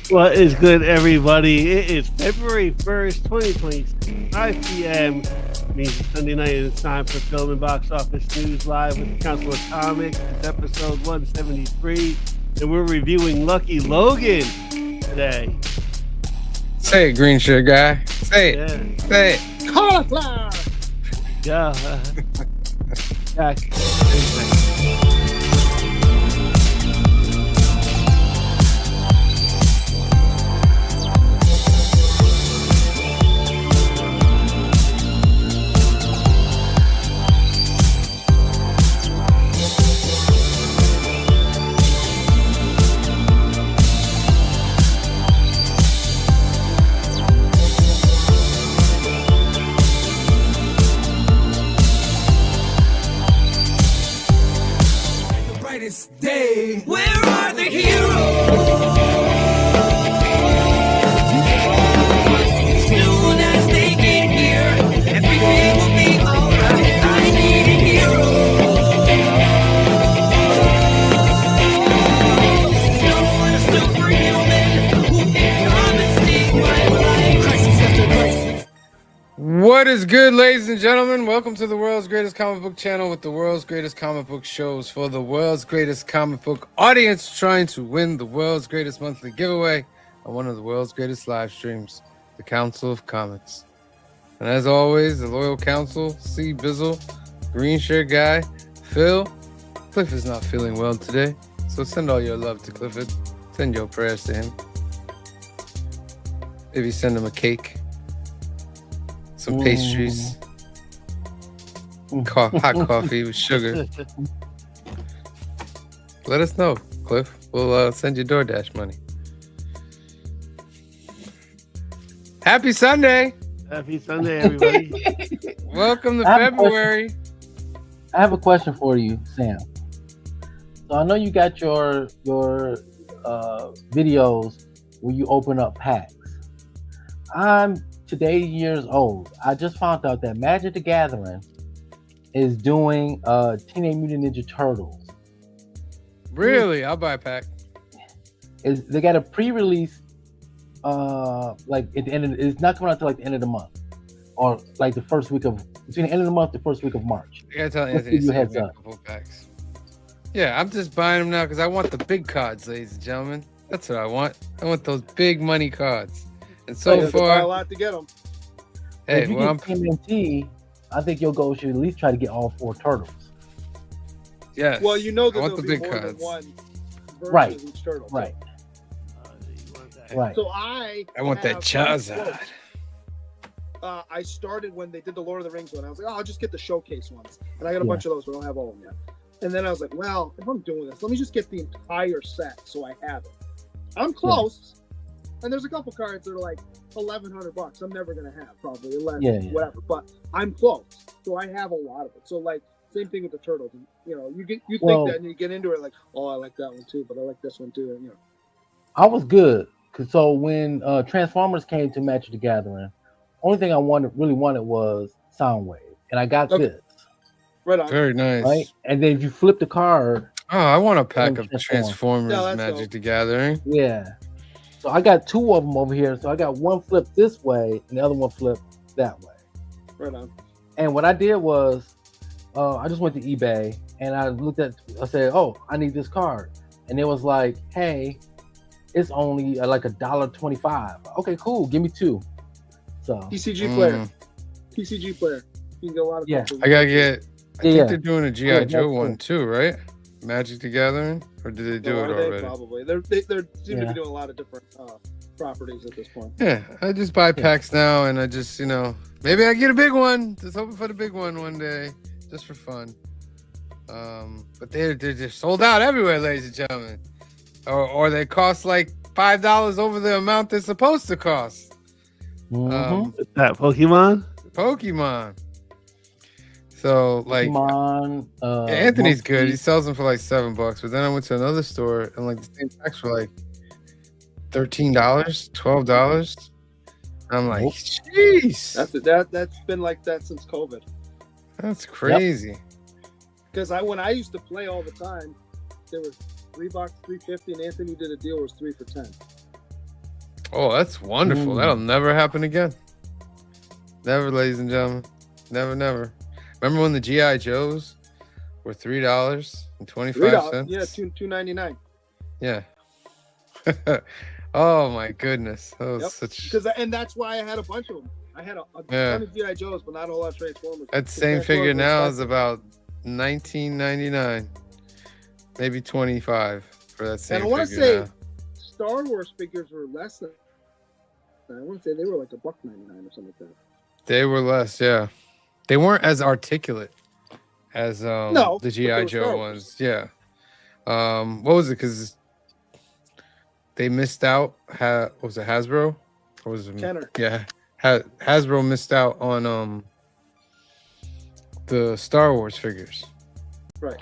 What is good, everybody? It is February 1st, 2026, 5 p.m. Means it's Sunday night, and it's time for Film and Box Office News Live with the Council of Comics. It's episode 173, and we're reviewing Lucky Logan today. Say it, green shirt guy. Say it. Yeah. Say it. Cauliflower! Yeah. Day. Where are the heroes? Soon as they get here, everything will be alright. I need a hero. Someone superhuman who can come and save my life. Crisis after crisis. What is good, ladies and gentlemen? Welcome to the world's greatest comic book channel with the world's greatest comic book shows for the world's greatest comic book audience, trying to win the world's greatest monthly giveaway on one of the world's greatest live streams, the Council of Comics. And as always, the loyal council, C. Bizzle, green shirt guy, Phil. Cliff is not feeling well today, so send all your love to Clifford. Send your prayers to him. Maybe send him a cake. Some pastries, hot coffee with sugar. Let us know, Cliff. We'll send you DoorDash money. Happy Sunday! Happy Sunday, everybody. Welcome to February. I have a question for you, Sam. So I know you got your videos where you open up packs. I'm today years old. I just found out that Magic the Gathering is doing Teenage Mutant Ninja Turtles. Really? I'll buy a pack. They got a pre-release like at the end of, it's not coming out till like the end of the month, or like the first week of between the end of the month, the first week of March. I gotta tell Anthony to send me a couple packs. Yeah, I'm just buying them now because I want the big cards, ladies and gentlemen. That's what I want. I want those big money cards. And so far, a lot to get them. Hey, if you get TMNT, I think your goal should at least try to get all 4 turtles. Yes. Well, you know that I want there'll the be big more cards. than one version Right. of each turtle. Right. Right. So I want that have Charizard. I started when they did the Lord of the Rings one. I was like, oh, I'll just get the showcase ones, and I got a Yeah. bunch of those, but I don't have all of them yet. And then I was like, well, if I'm doing this, let me just get the entire set so I have it. I'm close. And there's a couple cards that are like $1,100. I'm never gonna have probably unless whatever. But I'm close, so I have a lot of it. So like same thing with the turtles. You know, you think that and you get into it like, oh, I like that one too, but I like this one too. And, you know, I was good. So when Transformers came to Magic the Gathering, only thing I really wanted was Soundwave, and I got this. Right on. Very nice. Right, and then if you flip the card, oh, I want a pack of Transformers Magic dope. the Gathering. Yeah. So I got 2 of them over here. So I got one flipped this way and the other one flipped that way. Right on. And what I did was, I just went to eBay and I said, oh, I need this card. And it was like, hey, it's only like $1.25. Okay, cool. Give me 2. So PCG player. PCG player. You can get a lot of stuff. I gotta get. I think they're doing a G.I. Joe one too, right? Magic the Gathering, or did they do it already? Probably. They seem to be doing a lot of different properties at this point. Yeah, I just buy packs now, and I just, maybe I get a big one. Just hoping for the big one day, just for fun. But they're just sold out everywhere, ladies and gentlemen, or they cost like $5 over the amount they're supposed to cost. That Pokemon. So like Pokemon, Anthony's good. He sells them for like $7, but then I went to another store and like the same packs were like $13, $12. I'm like, jeez. That's been like that since COVID. That's crazy. Because when I used to play all the time, there was $3, $3.50, and Anthony did a deal. It was 3 for $10. Oh, that's wonderful. Mm. That'll never happen again. Never, ladies and gentlemen. Never, never. Remember when the GI Joes were $3.25? Yeah, $2.99. Yeah. Oh my goodness. That was Yep. such. And that's why I had a bunch of them. I had a Yeah. ton of GI Joes, but not a whole lot of Transformers. That The same figure Transformers now were is about $19.99, maybe 25 for that same And I want to figure say now. Star Wars figures were less than. I want to say they were like $1.99 or something like that. They were less, yeah. They weren't as articulate as No, the but they GI were Joe Star ones. Yeah. What was it? Because they missed out. What was it, Hasbro? Or was it Kenner. Yeah. Hasbro missed out on the Star Wars figures. Right.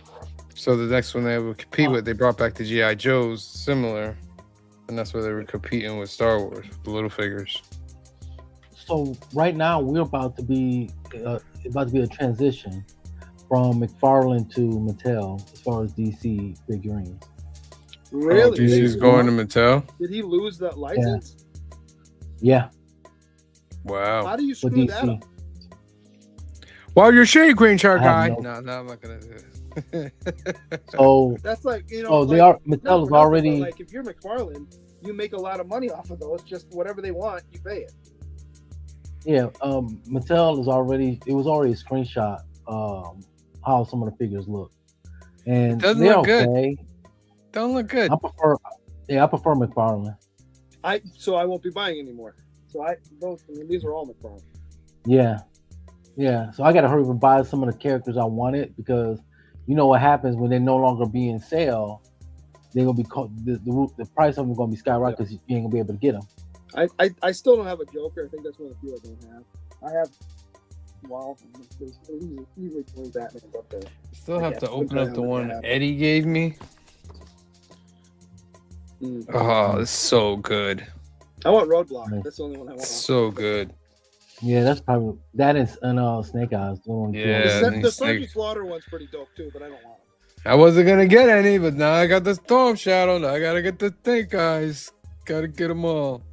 So the next one they would compete with, they brought back the GI Joes, similar, and that's where they were competing with Star Wars, the little figures. So right now we're about to be a transition from McFarlane to Mattel as far as DC figurines. Really? DC's going to Mattel. Did he lose that license? Yeah, Wow. How do you with screw that DC. up? Well, you're shady, Green Shark I have guy. no- No, I'm not gonna do it. So That's like, you know. oh, like, they are not Mattel for is nothing, but, already like if you're McFarlane, you make a lot of money off of those. Just whatever they want, you pay it. Mattel is already it was already a screenshot how some of the figures look. And Doesn't they're look good. okay. Don't look good. I prefer McFarlane. So I won't be buying anymore. So these are all McFarlane. Yeah. So I gotta hurry up and buy some of the characters I wanted because you know what happens when they no longer be in sale. They're gonna be the price of them gonna be skyrocketed because you ain't gonna be able to get them. I still don't have a Joker. I think that's one of the few I don't have. I have. Well, there's usually 20 Batmans up there. Still have to Yeah, open up the I one have. Eddie gave me. Oh, it's so good. I want Roadblock. That's the only one I want. So good. Yeah, that's probably that is Snake Eyes. The one with Yeah. The Snake- Sergeant Slaughter one's pretty dope too, but I don't want it. I wasn't gonna get any, but now I got the Storm Shadow. Now I gotta get the Snake Eyes. Gotta get them all.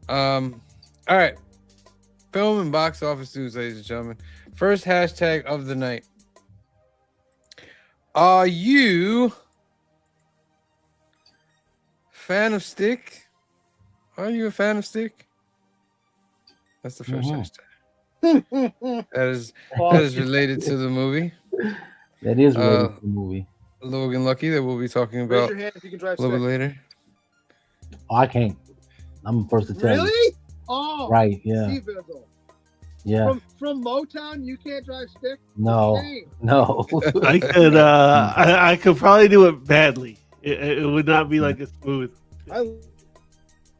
All right. Film and box office news, ladies and gentlemen. First hashtag of the night. Are you fan of Stick? Are you a fan of Stick? That's the first hashtag. That is related to the movie That is related to the movie. Logan Lucky that we'll be talking Raise about your hand if you can a drive little bit stick. later. Oh, I can't. I'm the first to tell you. Really? Oh, Right? Yeah. Steve Bizzle. Yeah. From Motown, you can't drive stick? No. Shame. No. I could probably do it badly. It would not be like a smooth. I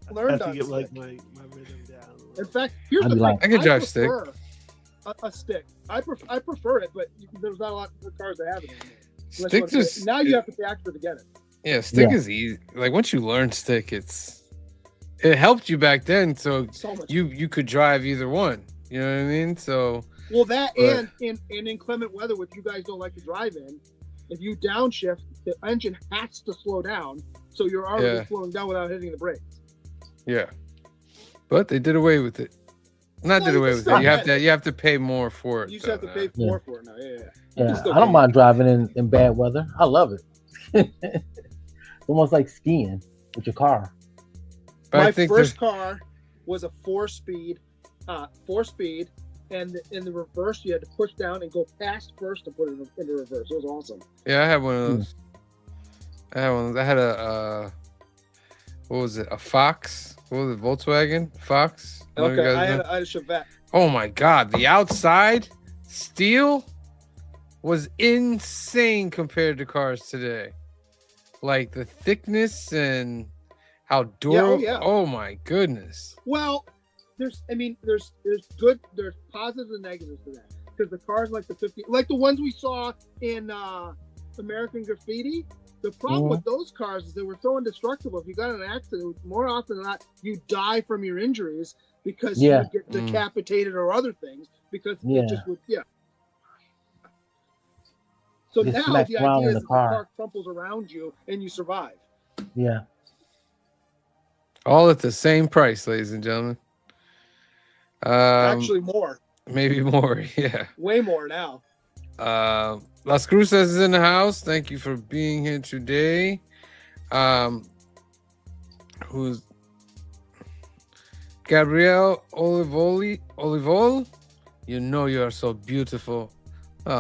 I learned have to on get stick. like my rhythm down. a little In fact, here's I'd the be thing. like- I could drive stick. prefer A stick. I prefer it, but there's not a lot of cars that have it anymore. Unless you Stick want to pay- just now you have to pay extra to get it. yeah, Stick Yeah. is easy. Like once you learn Stick, it helped you back then, so So much. you could drive either one. You know what I mean? So Well, that But- and in inclement weather, which you guys don't like to drive in, if you downshift, the engine has to slow down, so you're already Yeah. slowing down without hitting the brakes. yeah, but they did away with it. Not No, did you away can with still it. get You have to pay more for it. You just have to though, pay now. more for it now. Yeah. Yeah. still I don't pay. mind driving in bad weather. I love it. It's almost like skiing with your car. But I My think first car was a four-speed, and in the reverse, you had to push down and go past first to put it into reverse. It was awesome. yeah, I had one of those. I had one. Of those. I had a what was it? A Fox? What was it? Volkswagen Fox? One of you Okay, guys I know? had a Chevette. Oh my god, the outside steel was insane compared to cars today. Like the thickness and how durable. yeah. Oh my goodness. Well, there's positives and negatives to that because the cars like the ones we saw in American Graffiti. The problem with those cars is they were so indestructible. If you got in an accident, more often than not, you die from your injuries because Yeah. you get decapitated or other things because Yeah. it just would So Get now smacked the around idea in is the that the car. car crumples around you and you survive. Yeah. All at the same price, ladies and gentlemen. Actually, more. Maybe more. Yeah. Way more now. Las Cruces is in the house. Thank you for being here today. Who's Gabrielle Olivol? You know you are so beautiful.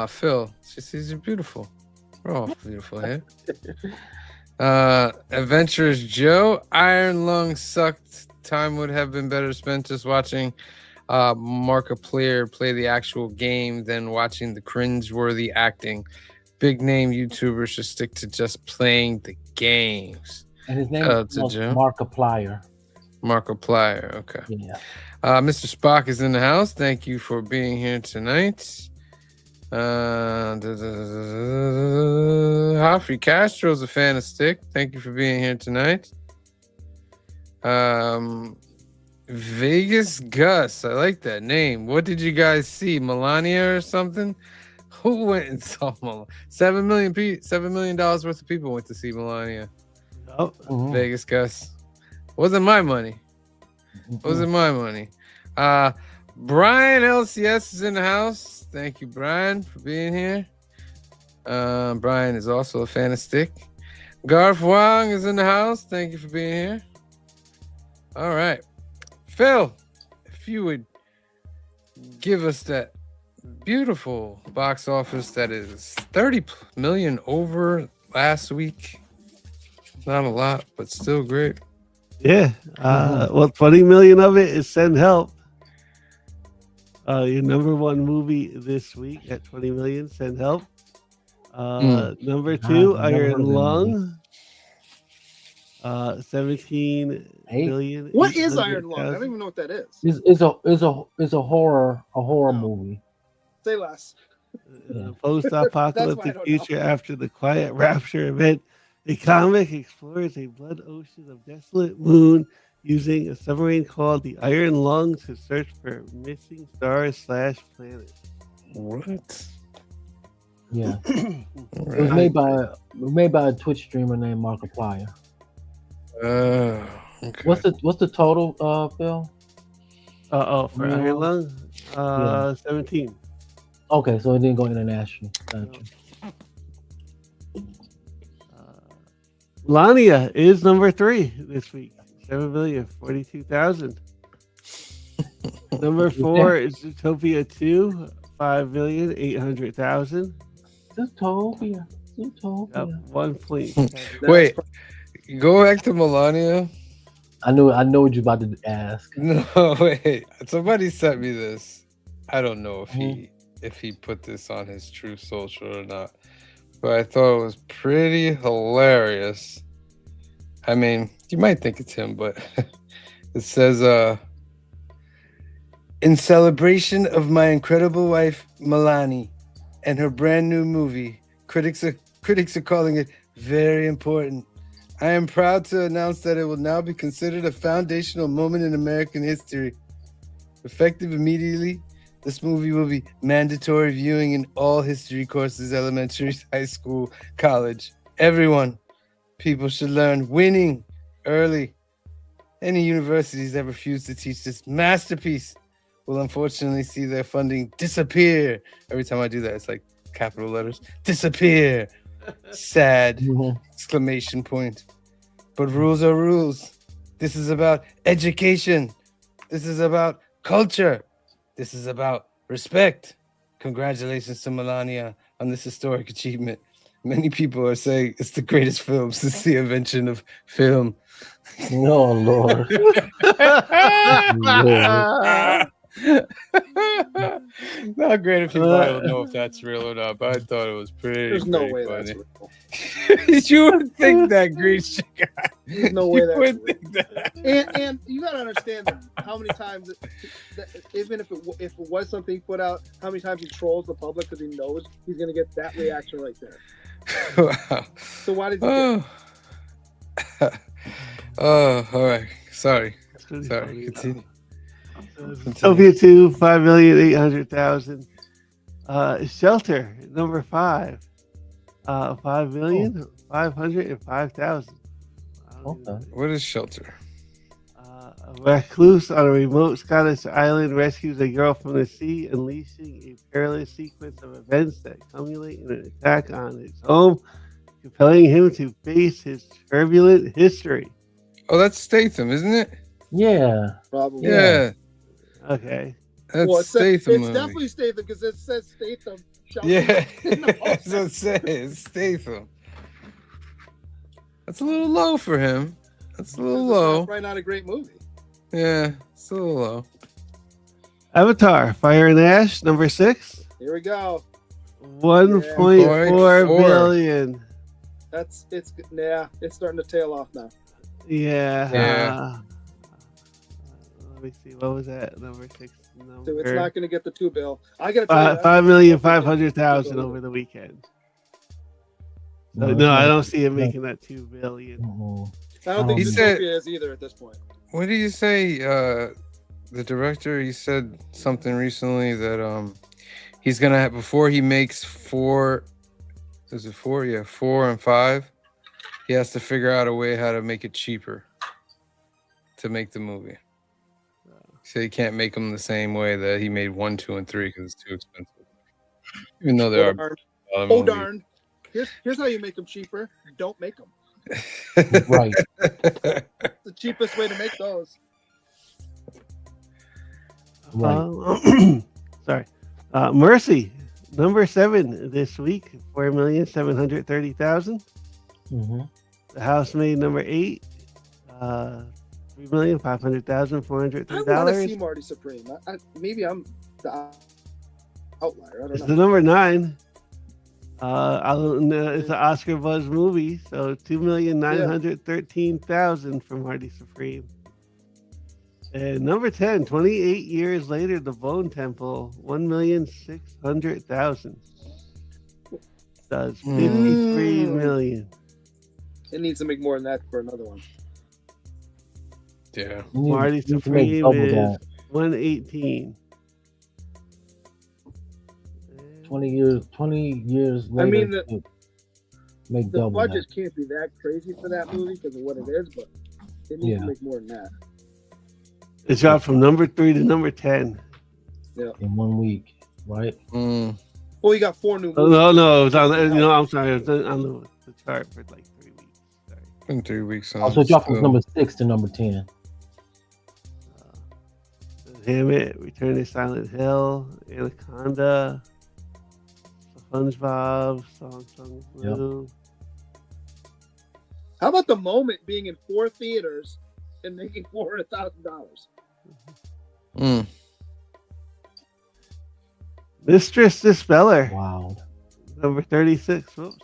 Phil, she says you're beautiful. We're all beautiful here. Adventurous Joe, Iron Lung sucked. Time would have been better spent just watching Markiplier play the actual game than watching the cringe-worthy acting. Big name YouTubers should stick to just playing the games. And his name is Markiplier. Markiplier, okay. Yeah. Mr. Spock is in the house. Thank you for being here tonight. Humphrey Castro's a fan of Stick. Thank you for being here tonight. Vegas Gus, I like that name. What did you guys see? Melania or something? Who went and saw Melania? $7 million worth of people went to see Melania. Oh, Vegas Gus. Wasn't my money. Wasn't my money. Brian LCS is in the house. Thank you, Brian, for being here. Brian is also a fan of Stick. Garth Wang is in the house. Thank you for being here. All right. Phil, if you would give us that beautiful box office that is 30 million over last week. Not a lot, but still great. yeah. Well, 20 million of it is Send Help. Your number one movie this week at 20 million, Send Help. Number two, Iron Lung. 17 million. What is Iron Lung? I don't even know what that is. It's a horror movie. Say less. Post-apocalyptic future after the Quiet Rapture event. The comic explores a blood ocean of desolate moon using a submarine called the Iron Lung to search for missing stars / planets. What? Yeah. It was made by a Twitch streamer named Markiplier. Okay. What's the total, Phil? For Iron Lung? 17. Okay, so it didn't go international. Gotcha. Lania is number 3 this week. 7,042,000. Number 4 is Zootopia 2, 5,800,000. Zootopia. Up 1 point. Wait, go back to Melania. I know what you're about to ask. No, wait. Somebody sent me this. I don't know if he put this on his True Social or not, but I thought it was pretty hilarious. I mean, you might think it's him, but it says, in celebration of my incredible wife, Melanie, and her brand new movie, critics are calling it very important. I am proud to announce that it will now be considered a foundational moment in American history. Effective immediately, this movie will be mandatory viewing in all history courses, elementary, high school, college. Everyone, people should learn winning early. Any universities that refuse to teach this masterpiece will unfortunately see their funding disappear. Every time I do that, it's like capital letters. Disappear. Sad. Exclamation point. But rules are rules. This is about education. This is about culture. This is about respect. Congratulations to Melania on this historic achievement. Many people are saying it's the greatest film since the invention of film. Oh, Lord. Not great if people don't know if that's real or not, but I thought it was pretty. There's no way funny. that's real. You would think that, Grease guy. There's no way that's would real. think that. And you gotta understand how many times, even if it was something he put out, how many times he trolls the public because he knows he's gonna get that reaction right there. Wow. So why did you? Oh, all right. Sorry. Continue. Zootopia 2, 5,800,000. Shelter, number 5. 5,505,000. Okay. What is Shelter? A recluse on a remote Scottish island rescues a girl from the sea, unleashing a perilous sequence of events that culminate in an attack on his home, compelling him to face his turbulent history. Oh, that's Statham, isn't it? Yeah. Probably. Yeah, Okay. that's Well, it's Statham. movie. definitely Statham because it says Statham. shouting Yeah, in the that's poster. what I'm saying. It's Statham. That's a little low for him. That's a little low. Probably not a great movie. Yeah, it's a little low. Avatar, Fire and Ash, number 6. Here we go. 1.4 billion. It's starting to tail off now. Yeah. Yeah. Let me see. What was that? Number 6. So it's not going to get the 2 bill. I got to tell you, 5,500,000 over the weekend. So, it's no, I not- don't see it making that 2 billion. Mm-mm. I don't think He this said- movie is either at this point. What did you say? The director, he said something recently that he's gonna have, before he makes 4. Is it 4? Yeah, 4 and 5. He has to figure out a way how to make it cheaper to make the movie. So he can't make them the same way that he made 1, 2, and 3 because it's too expensive. Even though there are. Oh darn! Here's how you make them cheaper. Don't make them. Right. The cheapest way to make those. Right. Sorry. Mercy, number 7 this week, 4,730,000. Mm-hmm. The Housemaid, number 8, 3,500,000, I want to see $403. Marty Supreme. Maybe I'm the outlier. I It's don't the know. number 9. It's an Oscar buzz movie, so 2,913,000 from Hardy Supreme. And number 10, 28 years later, The Bone Temple, 1,600,000. Does 53 million. It needs to make more than that for another one. Yeah. Marty You need to make Supreme double is that. 118. 20 years later. mean, to make The double budget can't be that crazy for that movie because of what it is, but it needs Yeah. to make more than that. It dropped from number 3 to number 10. that in 1 week, right? Well, you got 4 new movies. Oh, no, it was on. I'm sorry, it was on the chart for like 3 weeks. Sorry. Been 3 weeks on. Also, it dropped from still. number 6 to number 10. Hammett, Return to Silent Hill, Anaconda, SpongeBob, Song Blue. How about The Moment being in 4 theaters and making $400,000? Mistress Dispeller, Wow. number 36. Whoops.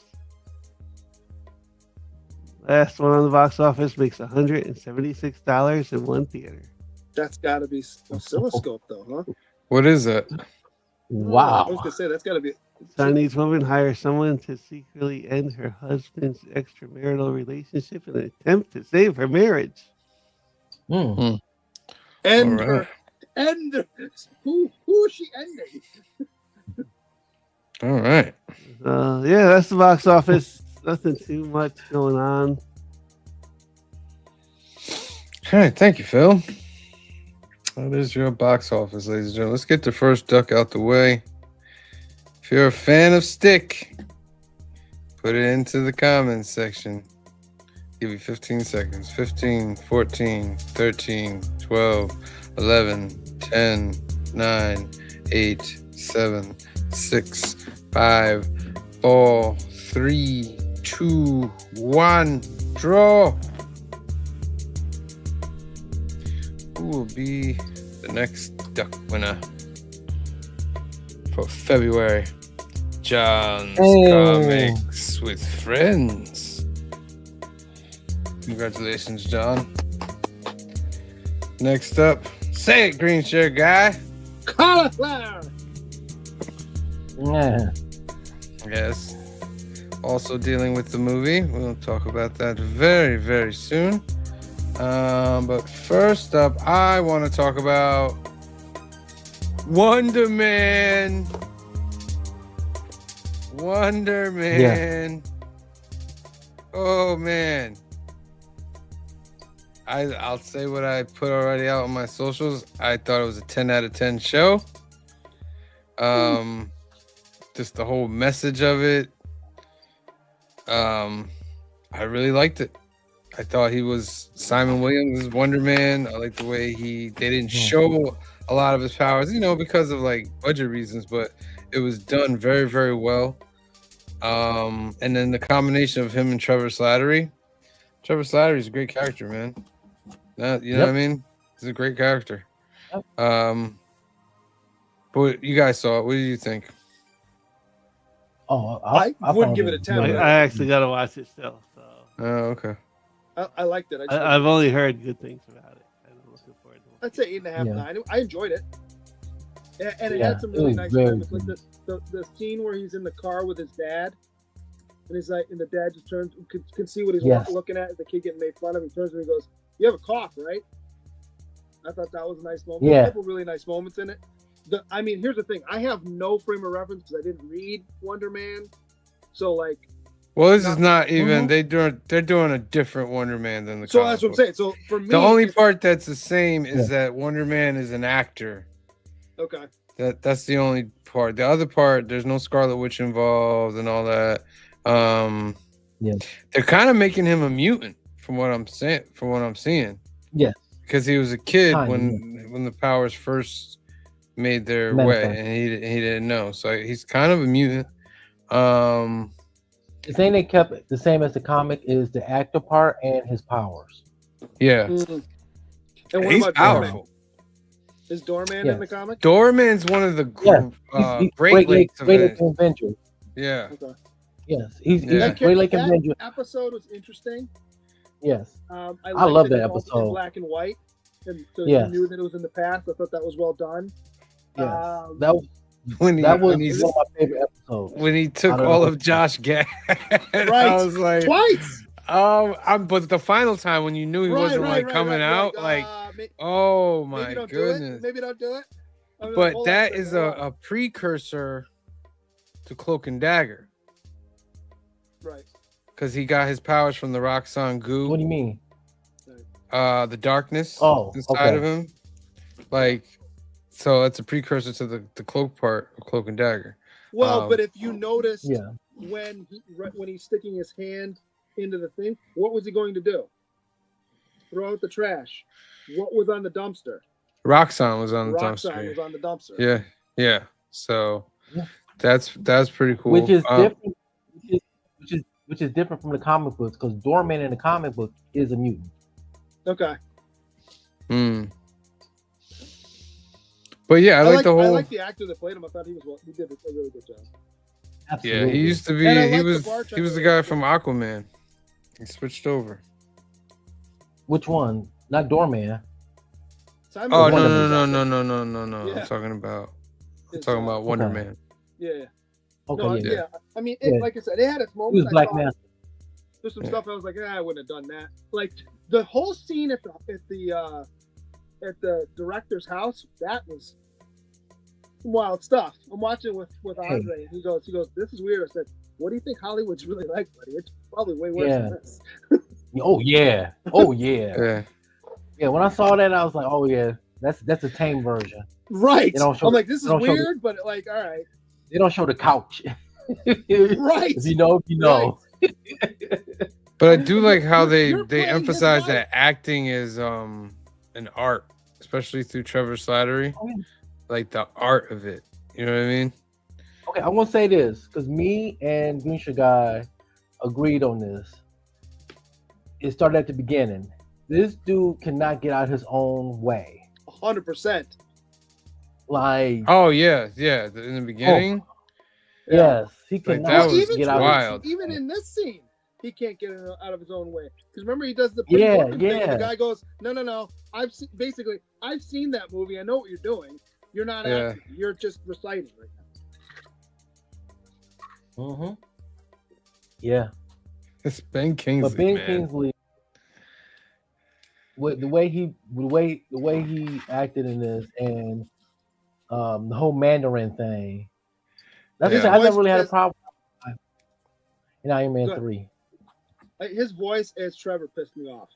Last one on the box office makes $176 in one theater. That's got to be oscilloscope, though, huh? What is that? I Wow. was gonna say that's got to be. Chinese woman hires someone to secretly end her husband's extramarital relationship in an attempt to save her marriage. Mm. End All her. right. End her. Who is she ending? All right. Yeah, that's the box office. Nothing too much going on. All right. Thank you, Phil. That is your box office, ladies and gentlemen. Let's get the first duck out the way. If you're a fan of Stick, put it into the comments section. Give you 15 seconds. 15, 14, 13, 12, 11, 10, 9, 8, 7, 6, 5, 4, 3, 2, 1. Draw. Who will be the next duck winner for February? John's Comics with Friends. Congratulations, John. Next up, say it, green shirt guy. Cauliflower. Yeah. Yes. Also dealing with the movie. We'll talk about that very, very soon. But first up, I want to talk about Wonder Man. Wonder Man. Oh man. I'll say what I put already out on my socials. I thought it was a 10 out of 10 show. Just the whole message of it. I really liked it. I thought he was Simon Williams' Wonder Man. I like the way they didn't show a lot of his powers, because of like budget reasons, but it was done very, very well. And then the combination of him and Trevor Slattery. Trevor Slattery is a great character, man. You know what I mean? He's a great character. But you guys saw it. What do you think? Oh, I wouldn't give it a 10. I actually got to watch it still. So Oh, okay. I liked it. I've only heard good things about it. And I'm looking forward to it. I'd say 8.5, Yeah. 9. I enjoyed it. And it Yeah, had some it really was nice very moments. Like the scene where he's in the car with his dad. And he's like, and the dad just turns, can see what he's looking at. The kid getting made fun of. He turns and he goes, "You have a cough, right?" I thought that was a nice moment. Yeah. A couple really nice moments in it. Here's the thing. I have no frame of reference because I didn't read Wonder Man. So like, Well, this is not even. They're doing a different Wonder Man than the. so comic that's what I'm book. saying. So for me, The only part that's the same is that Wonder Man is an actor. okay. That's the only part. The other part, there's no Scarlet Witch involved and all that. They're kind of making him a mutant from what I'm saying. From what I'm seeing. Yes. Because he was a kid Kinda, when the powers first made their way, and he didn't know. So he's kind of a mutant. The thing they kept the same as the comic is the actor part and his powers. Yeah. And what He's about powerful. Doorman? Is Doorman in the comic? Doorman's one of the He's Great Lakes Avenger. Yeah. Okay. Yes, he's That Great Lake Avenger. episode was interesting. Yes, I love liked that it episode. in black and white, and so Yes. you knew that it was in the past. I thought that was well done. Yes, That was one of my favorite episodes. When he took all of Josh Gad, I was like, twice. But the final time when you knew he wasn't coming out, oh my maybe don't goodness, maybe don't do it. But that is a precursor to Cloak and Dagger, right? Because he got his powers from the Roxxon goo. What do you mean? The darkness okay. inside of him, so that's a precursor to the cloak part of Cloak and Dagger. Well, but if you noticed, when he's sticking his hand into the thing, what was he going to do? Throw out the trash. What was on the dumpster? Roxxon was on the Roxxon dumpster. was on the dumpster. Yeah. So that's pretty cool. Which is different. Which is different from the comic books because Doorman in the comic book is a mutant. Okay. But yeah, I like the whole. I like the actor that played him. I thought he did a really good job. Absolutely. Yeah, he used to be. He was the guy from Aquaman. He switched over. Which one? Not Doorman. Simon no. Yeah. I'm talking about Wonder Man. Yeah. Okay. No, yeah. I mean, like I said, it had its He moments. was Black Man. There's some stuff I was like, I wouldn't have done that. Like the whole scene at the director's house, that was some wild stuff. I'm watching with Andre, and he goes, "This is weird." I said, "What do you think Hollywood's really like, buddy? It's probably way worse than this." Oh yeah. Yeah. When I saw that, I was like, "Oh yeah, that's a tame version." Right. I'm like, "This is weird," but like, all right. They don't show the couch. Right. If you know. Right. But I do like how they emphasize that acting is an art, especially through Trevor Slattery. Oh, yeah. Like the art of it. You know what I mean? Okay, I want to say this because me and Gunsha Guy agreed on this. It started at the beginning. This dude cannot get out his own way. 100%. Like, oh yeah, in the beginning. Yes, he cannot get out. Wild. Even in this scene, he can't get out of his own way. Because remember, he does the thing, and the guy goes, "No. I've seen that movie. I know what you're doing. You're not acting. You're just reciting right now." Mm-hmm. Yeah. It's Ben Kingsley. But Ben Kingsley, with the way he acted in this, and the whole Mandarin thing. That's I never really had a problem in Iron Man 3. His voice as Trevor pissed me off.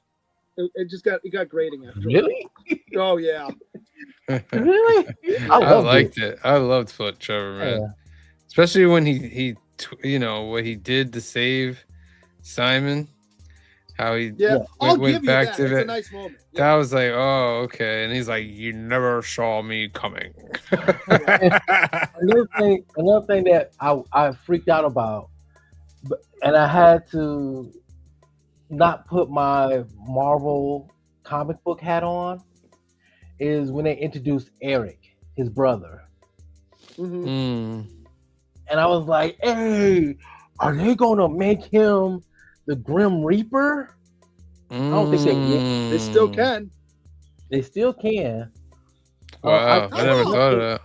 It got grating after. Really? Oh yeah. Really? I loved liked it. I loved Foot Trevor, man. Yeah. Especially when you know what he did to save Simon. How he Yeah, I'll went give you back that. to It's that. a nice moment. That Yeah. was like, oh, okay. And he's like, you never saw me coming. Another thing that I freaked out about, and I had to not put my Marvel comic book hat on, is when they introduced Eric, his brother. Mhm. And I was like, hey, are they gonna make him the Grim Reaper? I don't think they will. They still can. They still can. Wow, I never thought of that.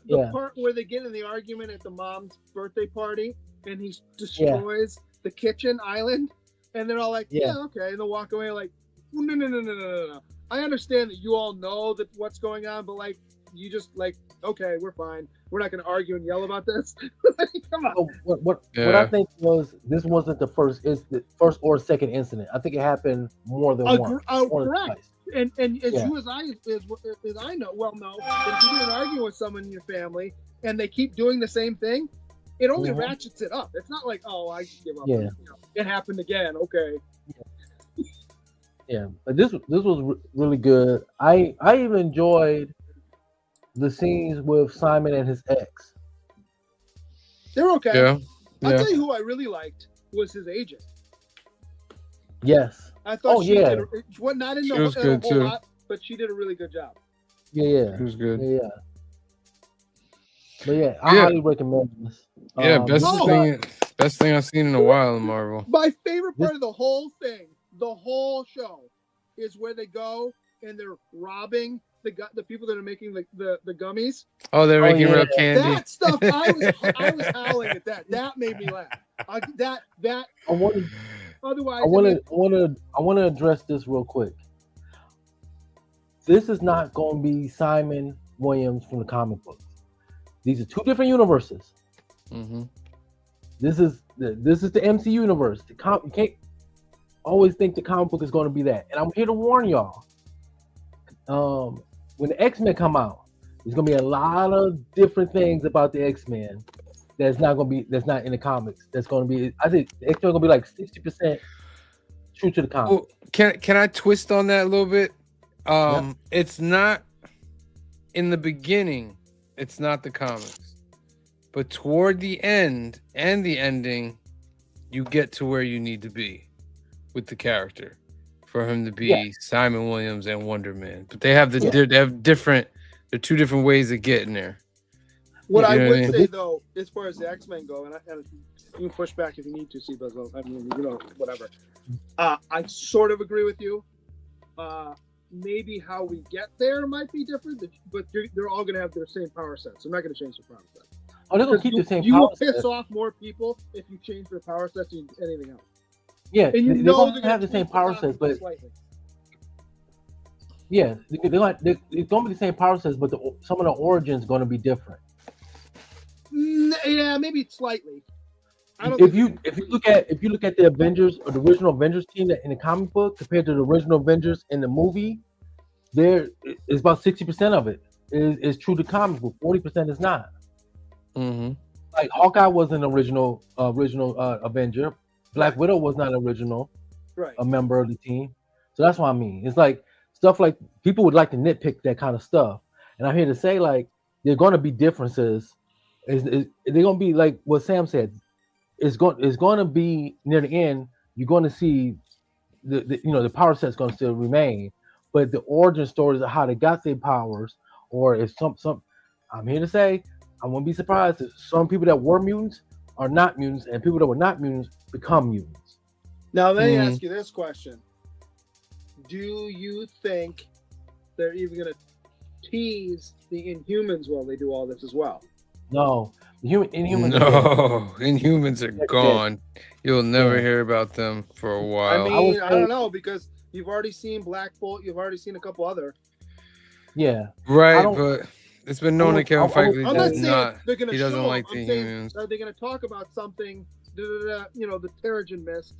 The part where they get in the argument at the mom's birthday party and he destroys the kitchen island, and they're all like, yeah, okay, and they'll walk away like, no. I understand that you all know that what's going on, but like, you just like, okay, we're fine. We're not going to argue and yell about this. Come on. What I think was, this wasn't the first or second incident. I think it happened more than once. Correct. And as you as I know, if you get an argument with someone in your family and they keep doing the same thing, it only ratchets it up. It's not like, oh, I give up. Yeah. It happened again. Okay. Yeah, but this was really good. I even enjoyed the scenes with Simon and his ex. They're okay. Yeah. I'll tell you who I really liked was his agent. Yes. I thought she did not in She the was whole good, too. lot, but she did a really good job. Yeah. It was good. Yeah. But yeah, I highly recommend this. Yeah, best thing I've seen in a while in Marvel. My favorite part of the whole thing, the whole show, is where they go and they're robbing the people that are making the gummies. Oh, they're making real candy. That stuff, I was howling at that. That made me laugh. I want to address this real quick. This is not going to be Simon Williams from the comic books. These are two different universes. Mm-hmm. This is the MC universe. You can't always think the comic book is going to be that. And I'm here to warn y'all. When the X-Men come out, there's going to be a lot of different things about the X-Men that's not in the comics. That's going to be, I think the X-Men are going to be like 60% true to the comics. Well, can I twist on that a little bit? It's not in the beginning. It's not the comics, but toward the end and the ending, you get to where you need to be with the character for him to be Simon Williams and Wonder Man. But they have they're two different ways of getting there. What I would say though, as far as the X-Men go, and you can push back if you need to, see, but I mean, whatever. I sort of agree with you. Maybe how we get there might be different, but they're all going to have their same power sets. I'm not going to change the power set. Oh, they're going to keep the same power set. You will piss set. off more people if you change their power sets than anything else. Yeah, and they're going to have the same power sets, but slightly. Yeah, it's going to be the same power sets, but some of the origins going to be different. Yeah, maybe slightly. If you look at the Avengers or the original Avengers team in the comic book compared to the original Avengers in the movie, there is about 60% of it is true to comic book. 40% is not. Mm-hmm. Like Hawkeye was an original Avenger. Black Widow was not original, a member of the team. So that's what I mean. It's like stuff like people would like to nitpick that kind of stuff, and I'm here to say like there's going to be differences. They're going to be like what Sam said. It's going to be near the end. You're going to see the power set's going to still remain, but the origin stories of how they got their powers, or if some I'm here to say I wouldn't be surprised if some people that were mutants are not mutants, and people that were not mutants become mutants. Now let me ask you this question: do you think they're even going to tease the Inhumans while they do all this as well? No. Inhumans are gone. You'll never hear about them for a while. I mean, I don't know, because you've already seen Black Bolt, you've already seen a couple other. Yeah. Right, but it's been known that Kevin Feige doesn't like the Inhumans. Are they going to talk about something, the Terrigen Mist,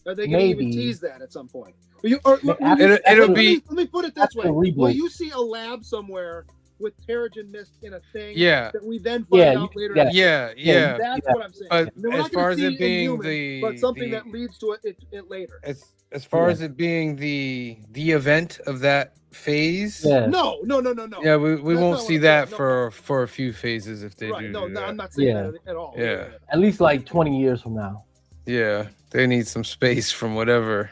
Are they going to even Maybe. tease that at some point? It'll be. Let me put it this way: after the will reboot. you see a lab somewhere with Terrigen Mist in a thing Yeah. that we then find Yeah, out later? Yeah. That's Yeah. what I'm saying. But We're as not far gonna as see it being Inhuman, the but something the- that leads to it later. as far as it being the event of that phase, Yeah. No. yeah, we That's won't not see what I'm that saying. for a few phases if they Right? do. No, that. I'm not saying Yeah. that at all. Yeah. At least like 20 years from now. Yeah, they need some space from whatever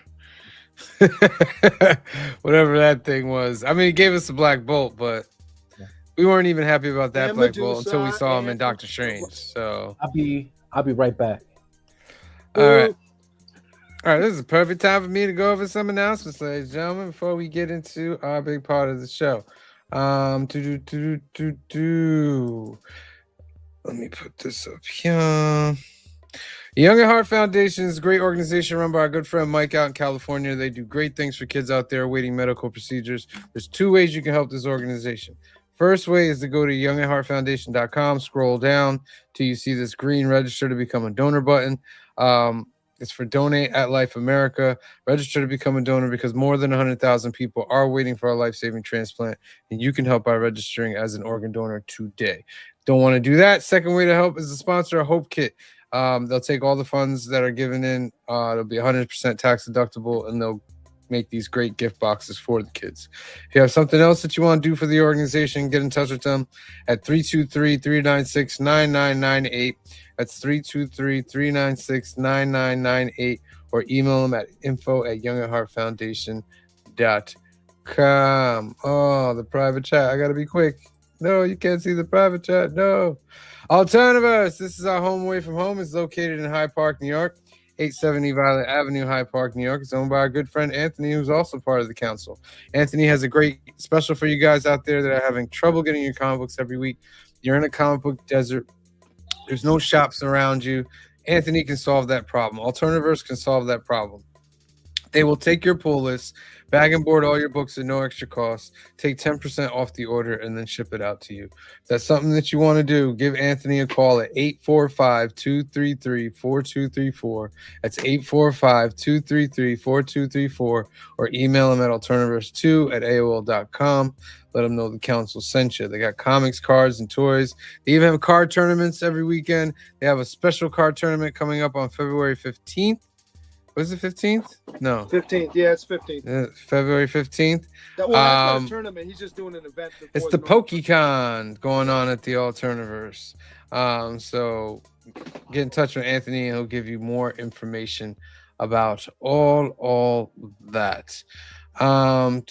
whatever that thing was. I mean, it gave us the Black Bolt, but Yeah. we weren't even happy about that And Black Bolt until we Medusa saw him in and- Doctor Strange. So, I'll be right back. all right. All right, this is a perfect time for me to go over some announcements, ladies and gentlemen, before we get into our big part of the show. Let me put this up here. Young at Heart Foundation is a great organization run by our good friend Mike out in California. They do great things for kids out there awaiting medical procedures. There's two ways you can help this organization. First way is to go to youngatheartfoundation.com, scroll down till you see this green register to become a donor button. It's for Donate at Life America. Register to become a donor because more than 100,000 people are waiting for a life-saving transplant, and you can help by registering as an organ donor today. Don't want to do that? Second way to help is to sponsor a Hope Kit. They'll take all the funds that are given in. It'll be 100% tax deductible, and they'll make these great gift boxes for the kids. If you have something else that you want to do for the organization, get in touch with them at 323-396-9998. That's 323-396-9998, or email them at info@youngatheartfoundation.com. Oh, the private chat. I got to be quick. No, you can't see the private chat. No. Alternativerse. This is our home away from home. It's located in Hyde Park, New York. 870 Violet Avenue, Hyde Park, New York. It's owned by our good friend Anthony, who's also part of the council. Anthony has a great special for you guys out there that are having trouble getting your comic books every week. You're in a comic book desert. There's no shops around you. Anthony can solve that problem. Alternativerse can solve that problem. They will take your pull list, bag and board all your books at no extra cost, take 10% off the order, and then ship it out to you. If that's something that you want to do, give Anthony a call at 845-233-4234. That's 845-233-4234, or email him at alternativerse2@aol.com. Let them know the council sent you. They got comics, cards, and toys. They even have card tournaments every weekend. They have a special card tournament coming up on February 15th. Was it 15th? No. 15th. Yeah, it's 15th. February 15th. That's not a tournament. He's just doing an event. It's the PokeCon going on at the Alternativerse. So get in touch with Anthony and he'll give you more information about all that. I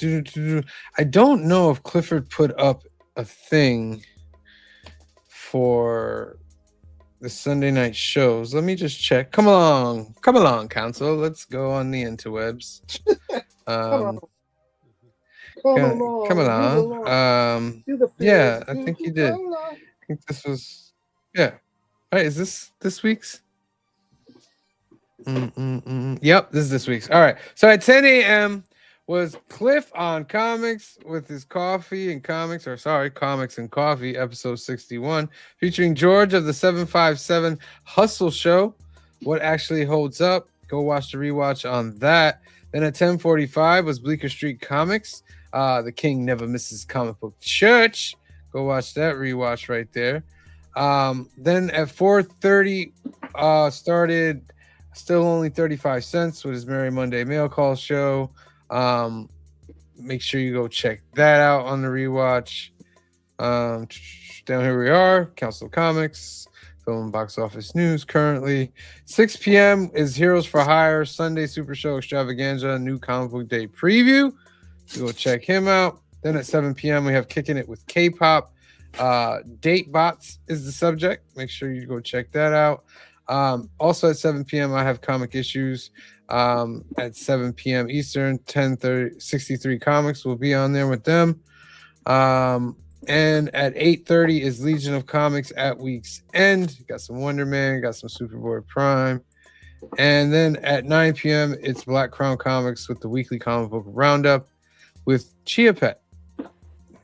don't know if Clifford put up a thing for the Sunday night shows. Let me just check. Come along, council. Let's go on the interwebs. Come along. Yeah, I think you did. I think this was, yeah. All right, is this week's? Yep, this is this week's. All right. So at 10 a.m. was Cliff on Comics with his Comics and Coffee, episode 61, featuring George of the 757 Hustle Show. What actually holds up? Go watch the rewatch on that. Then at 10:45 was Bleecker Street Comics. The King Never Misses Comic Book Church. Go watch that rewatch right there. Then at 4:30 started Still Only 35 Cents with his Merry Monday Mail Call show. Make sure you go check that out on the rewatch. Down here we are, Council of Comics, film and box office news currently. 6 p.m. is Heroes for Hire Sunday Super Show Extravaganza, new comic book day preview. So go check him out. Then at 7 p.m. we have Kicking It with K-pop. Date Bots is the subject. Make sure you go check that out. Also at 7 p.m. I have Comic Issues. At 7 p.m. Eastern, 63 Comics will be on there with them. And at 8:30 is Legion of Comics at week's end. Got some Wonder Man, got some Superboy Prime. And then at 9 p.m. it's Black Crown Comics with the weekly comic book roundup with Chia Pet.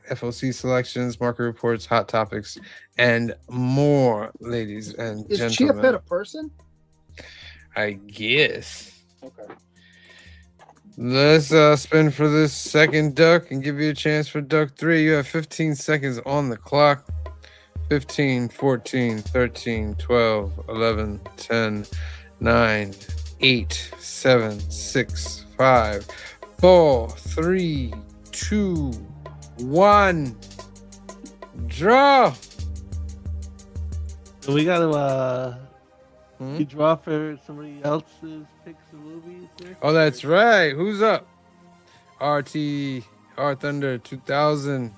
FOC selections, market reports, hot topics, and more, ladies and gentlemen. Is Chia Pet a person? I guess. Okay. Let's spin for this second duck and give you a chance for duck 3. You have 15 seconds on the clock. 15, 14, 13, 12, 11, 10, 9, 8, 7, 6, 5, 4, 3, 2, 1. Draw. So we got to Hmm? you draw for somebody else's picks of movies next? Oh, that's right. Who's up? RT, R Thunder 2000.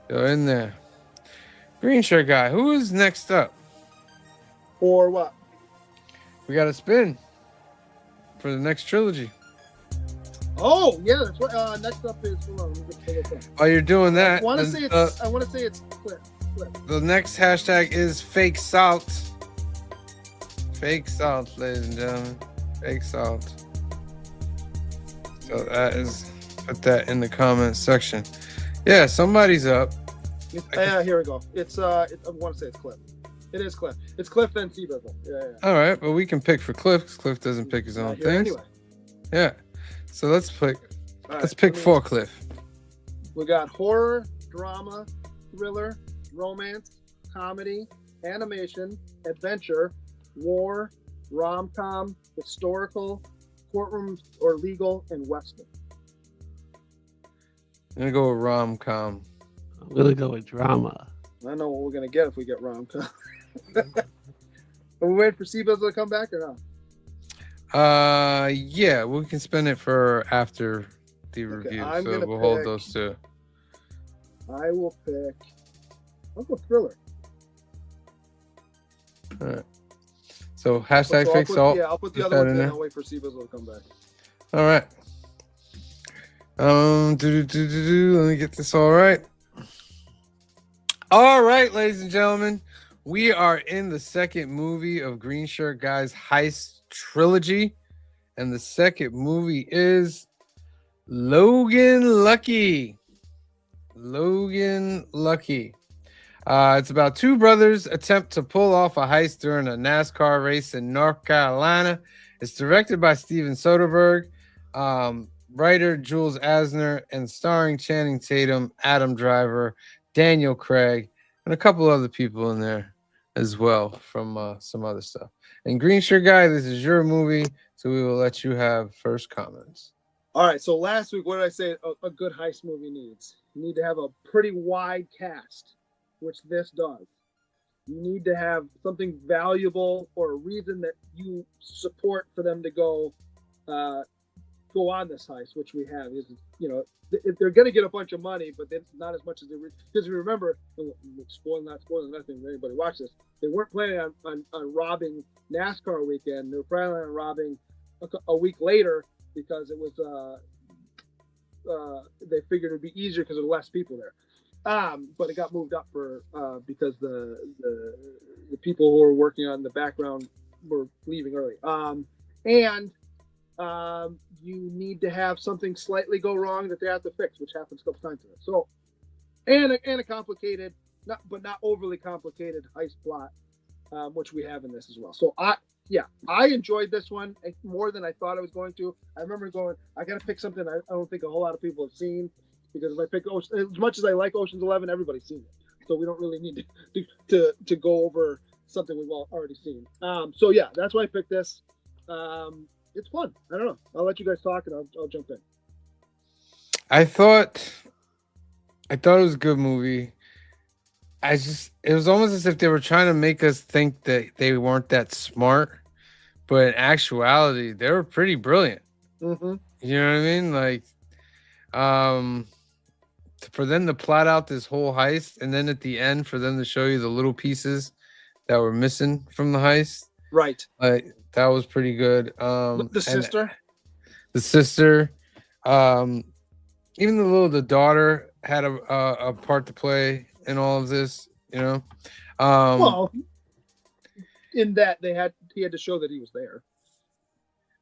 You're in there. Green shirt guy. Who is next up? Or what? We got to spin for the next trilogy. Oh yeah, that's right. Next up is hold on, let me just pull this up. While you're doing I that, want to say it's Cliff. the next hashtag is fake salt. Fake salt, ladies and gentlemen. Fake salt. So that is, put that in the comments section. Yeah, somebody's up. Here we go. It's I want to say it's Cliff. It is Cliff. It's Cliff then T-Bizzle. Yeah. All right, but we can pick for Cliff because Cliff doesn't pick his own Not here things. anyway. Yeah. So let's pick. All Let's right, pick let me- for Cliff. We got horror, drama, thriller, romance, comedy, animation, adventure, war, rom-com, historical, courtroom or legal, and western. I'm gonna go with rom-com. I'm gonna go with drama. I know what we're gonna get if we get rom-com. Are we waiting for Seabizzle to come back or not? Yeah, we can spend it for after the review. I'm So gonna we'll hold pick- those two. I will pick. I'll go thriller. All right. So hashtag So fake salt. I'll put the Put other that ones in in. there. I'll wait for Seabizzle to come back. All right. Let me get this all right. All right, ladies and gentlemen, we are in the second movie of Green Shirt Guy's Heist trilogy, and the second movie is Logan Lucky. Logan Lucky. It's about two brothers attempt to pull off a heist during a NASCAR race in North Carolina. It's directed by Steven Soderbergh, writer Jules Asner, and starring Channing Tatum, Adam Driver, Daniel Craig, and a couple other people in there as well from some other stuff. And Green Shirt Guy, this is your movie, so we will let you have first comments. All right. So last week, what did I say? A good heist movie needs. You need to have a pretty wide cast, which this does. You need to have something valuable or a reason that you support for them to go on this heist, which we have. Is they're going to get a bunch of money, but it's not as much as they because you remember, not spoiling nothing for anybody watch this. They weren't planning on robbing NASCAR weekend. They were planning on robbing a week later because it was they figured it'd be easier because there were less people there. But it got moved up for because the people who were working on the background were leaving early. You need to have something slightly go wrong that they have to fix, which happens a couple times. So, and a complicated, not overly complicated heist plot, which we have in this as well. So I enjoyed this one more than I thought I was going to. I remember going, I got to pick something I don't think a whole lot of people have seen, because if I pick as much as I like Ocean's 11, everybody's seen it, so we don't really need to go over something we've all already seen. So yeah, that's why I picked this. It's fun. I don't know. I'll let you guys talk and I'll jump in. I thought it was a good movie. It was almost as if they were trying to make us think that they weren't that smart, but in actuality, they were pretty brilliant. Mm-hmm. You know what I mean? Like, for them to plot out this whole heist, and then at the end, for them to show you the little pieces that were missing from the heist, Right. like that was pretty good. The sister. Even the daughter had a part to play in all of this, you know. Well, in that he had to show that he was there.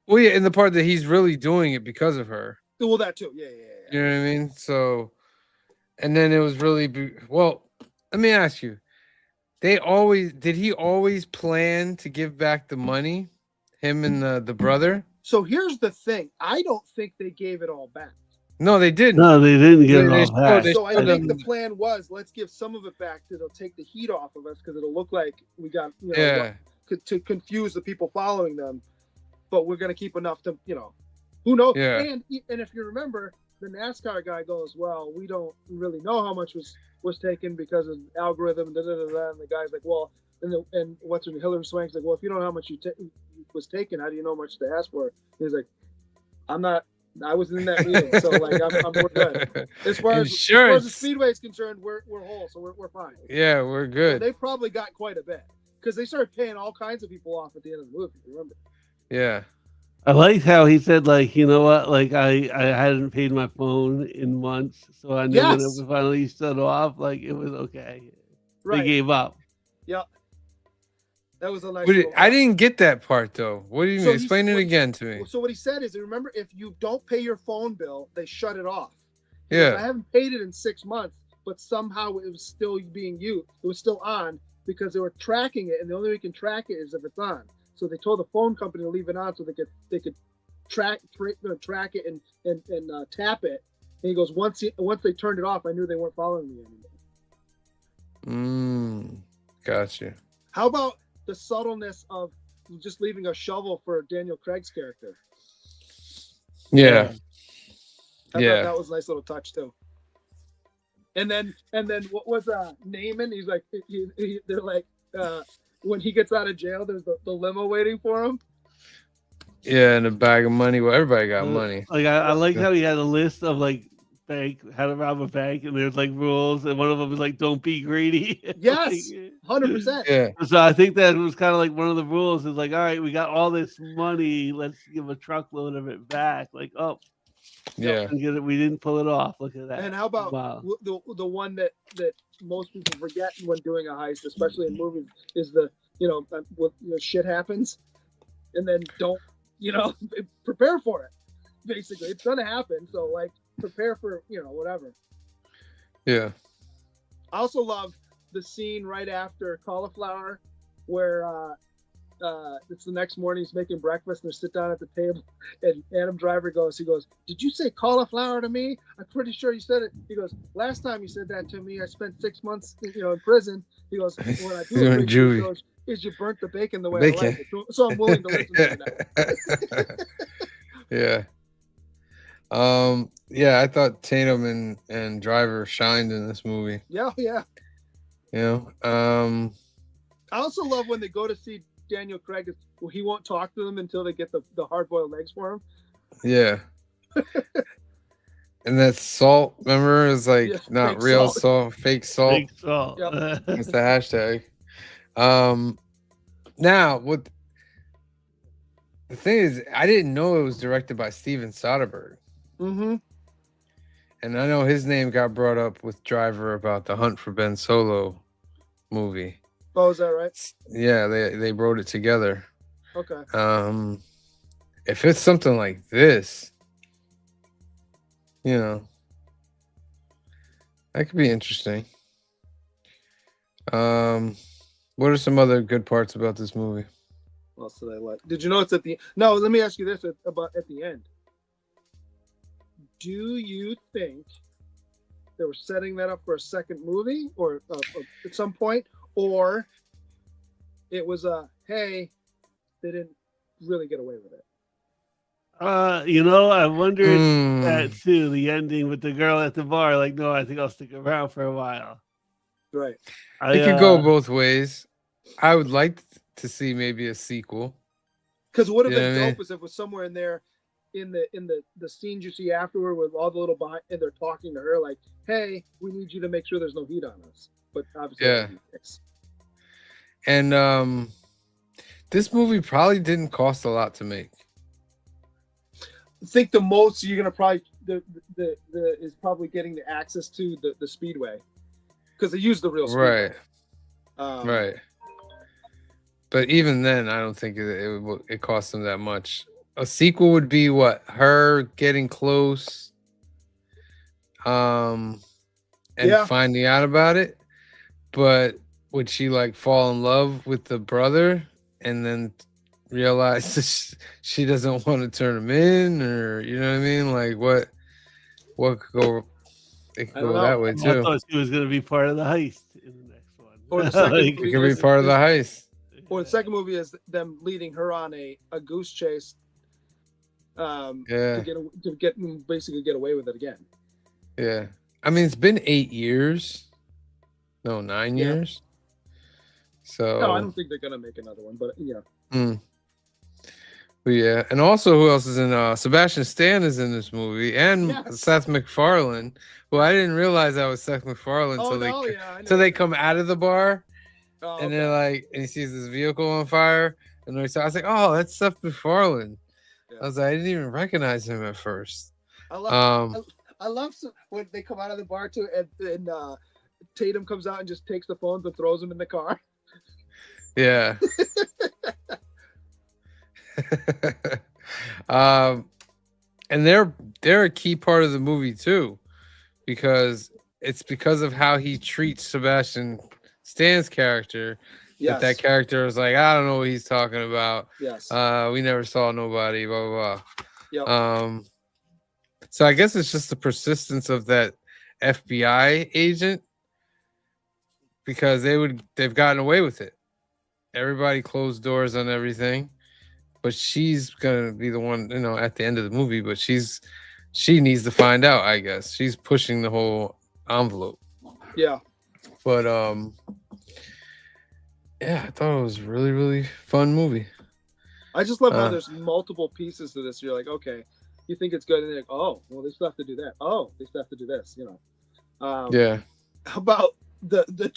Well, yeah, in the part that he's really doing it because of her. Well, that too. Yeah. You know what I mean? So, and then it was really well. Let me ask you: did he always plan to give back the money? Him and the brother. So here's the thing. I don't think they gave it all back. No, they didn't. No, they didn't get it They all showed- back. they So I showed think the them- plan was, let's give some of it back. It'll take the heat off of us because it'll look like we got, you know, Yeah. to confuse the people following them. But we're going to keep enough to, you know, who knows? Yeah. And if you remember, the NASCAR guy goes, well, we don't really know how much was taken because of algorithm. Da, da, da, da. And the guy's like, well, and what's her, Hillary Swank's like, well, if you don't know how much was taken, how do you know how much to ask for? He's like, I was in that meeting, so like we're good. As far as the Speedway is concerned, we're whole, so we're fine. Yeah, we're good. So they probably got quite a bit because they started paying all kinds of people off at the end of the movie. Remember? Yeah. I liked how he said, like, you know what, like I hadn't paid my phone in months, so I knew when it Yes. was finally shut off, like it was okay. Right. They gave up. Yeah. That was a nice. But little- I didn't get that part though. What do you So mean? he's- Explain it what- again to me. So what he said is, remember, if you don't pay your phone bill, they shut it off. He goes, I Yeah. haven't paid it in 6 months, but somehow it was still being used. It was still on because they were tracking it, and the only way you can track it is if it's on. So they told the phone company to leave it on so they could track it and tap it. And he goes, once they turned it off, I knew they weren't following me anymore. Gotcha. How about the subtleness of just leaving a shovel for Daniel Craig's character? Yeah. I Yeah. thought that was a nice little touch too. And then what was Naaman? He's like, they're like, when he gets out of jail, there's the limo waiting for him. Yeah, and a bag of money. Well, everybody got money. Like I like how he had a list of like how to rob a bank, and there's like rules, and one of them was like, don't be greedy. Yes, Like, 100%. Yeah. so I think that was kind of like one of the rules is like, all right, we got all this money, let's give a truckload of it back. Like, oh, Yeah. and get it, we didn't pull it off. Look at that. And how about Wow. the one that most people forget when doing a heist, especially in movies, is the shit happens, and then don't prepare for it. Basically, it's gonna happen. So like prepare for whatever. Yeah. I also love the scene right after Cauliflower, where it's the next morning. He's making breakfast, and they sit down at the table, and Adam Driver goes, "Did you say cauliflower to me? I'm pretty sure you said it." He goes, "Last time you said that to me, I spent 6 months, in prison." He goes, "When I do You're in it," he juvie. goes, "is you burnt the bacon the way I like it. So I'm willing to listen to you now." Yeah. Yeah, I thought Tatum and Driver shined in this movie. Yeah. You know? I also love when they go to see Daniel Craig. He won't talk to them until they get the hard-boiled eggs for him. Yeah. And that salt, remember, is like Yeah, not fake real salt. salt, fake salt. Big salt. Yep. That's the hashtag. Now what the thing is, I didn't know it was directed by Steven Soderbergh. Mm-hmm. And I know his name got brought up with Driver about the Hunt for Ben Solo movie. Oh, is that right? Yeah, they wrote it together. Okay. If it's something like this, that could be interesting. What are some other good parts about this movie? What else did I like? Did you know it's at the? No, let me ask you this about at the end. Do you think they were setting that up for a second movie, or at some point, or it was hey, they didn't really get away with it? I wondered Hmm. that too. The ending with the girl at the bar, like, no, I think I'll stick around for a while. Right. It could go both ways. I would like to see maybe a sequel. Because what would have You know been what I mean? dope is if it was somewhere in there, in the scenes you see afterward with all the little behind, and they're talking to her like, "Hey, we need you to make sure there's no heat on us." But obviously, Yeah. And this movie probably didn't cost a lot to make. I think the most you're gonna probably is probably getting the access to the speedway, because they use the real speedway. Right. Right. But even then, I don't think it cost them that much. A sequel would be what? Her getting close, and Yeah. finding out about it. But would she like fall in love with the brother and then realize that she doesn't want to turn him in, or you know what I mean? Like what could go? It could I don't go know. that way I too. thought she was going to be part of the heist in the next one. Or the second It movie could be is- part of the heist. Or the second movie is them leading her on a goose chase. Yeah. To get basically get away with it again. Yeah. I mean, it's been 8 years. No, 9 Yeah. years. So No, I don't think they're gonna make another one, but yeah. But yeah, and also who else is in? Sebastian Stan is in this movie, and Yes. Seth MacFarlane. Well, I didn't realize that was Seth MacFarlane Oh until no, yeah. I know. so they come out of the bar, Oh, and okay. they're like, and he sees this vehicle on fire, and I was like, oh, that's Seth MacFarlane. Yeah. I was like, I didn't even recognize him at first. I love when they come out of the bar too, and Tatum comes out and just takes the phones and throws them in the car. Yeah. And they're a key part of the movie too, because it's because of how he treats Sebastian Stan's character Yes. that character is like, I don't know what he's talking about. Yes. We never saw nobody, blah blah Yep. blah. So I guess it's just the persistence of that FBI agent, because they've gotten away with it. Everybody closed doors on everything, but she's gonna be the one, you know, at the end of the movie. But she needs to find out. I guess she's pushing the whole envelope. Yeah. But yeah, I thought it was a really really fun movie. I just love how there's multiple pieces to this. You're like, okay, you think it's good, and you're like, oh, well, they still have to do that. Oh, they still have to do this. You know. Yeah. How about the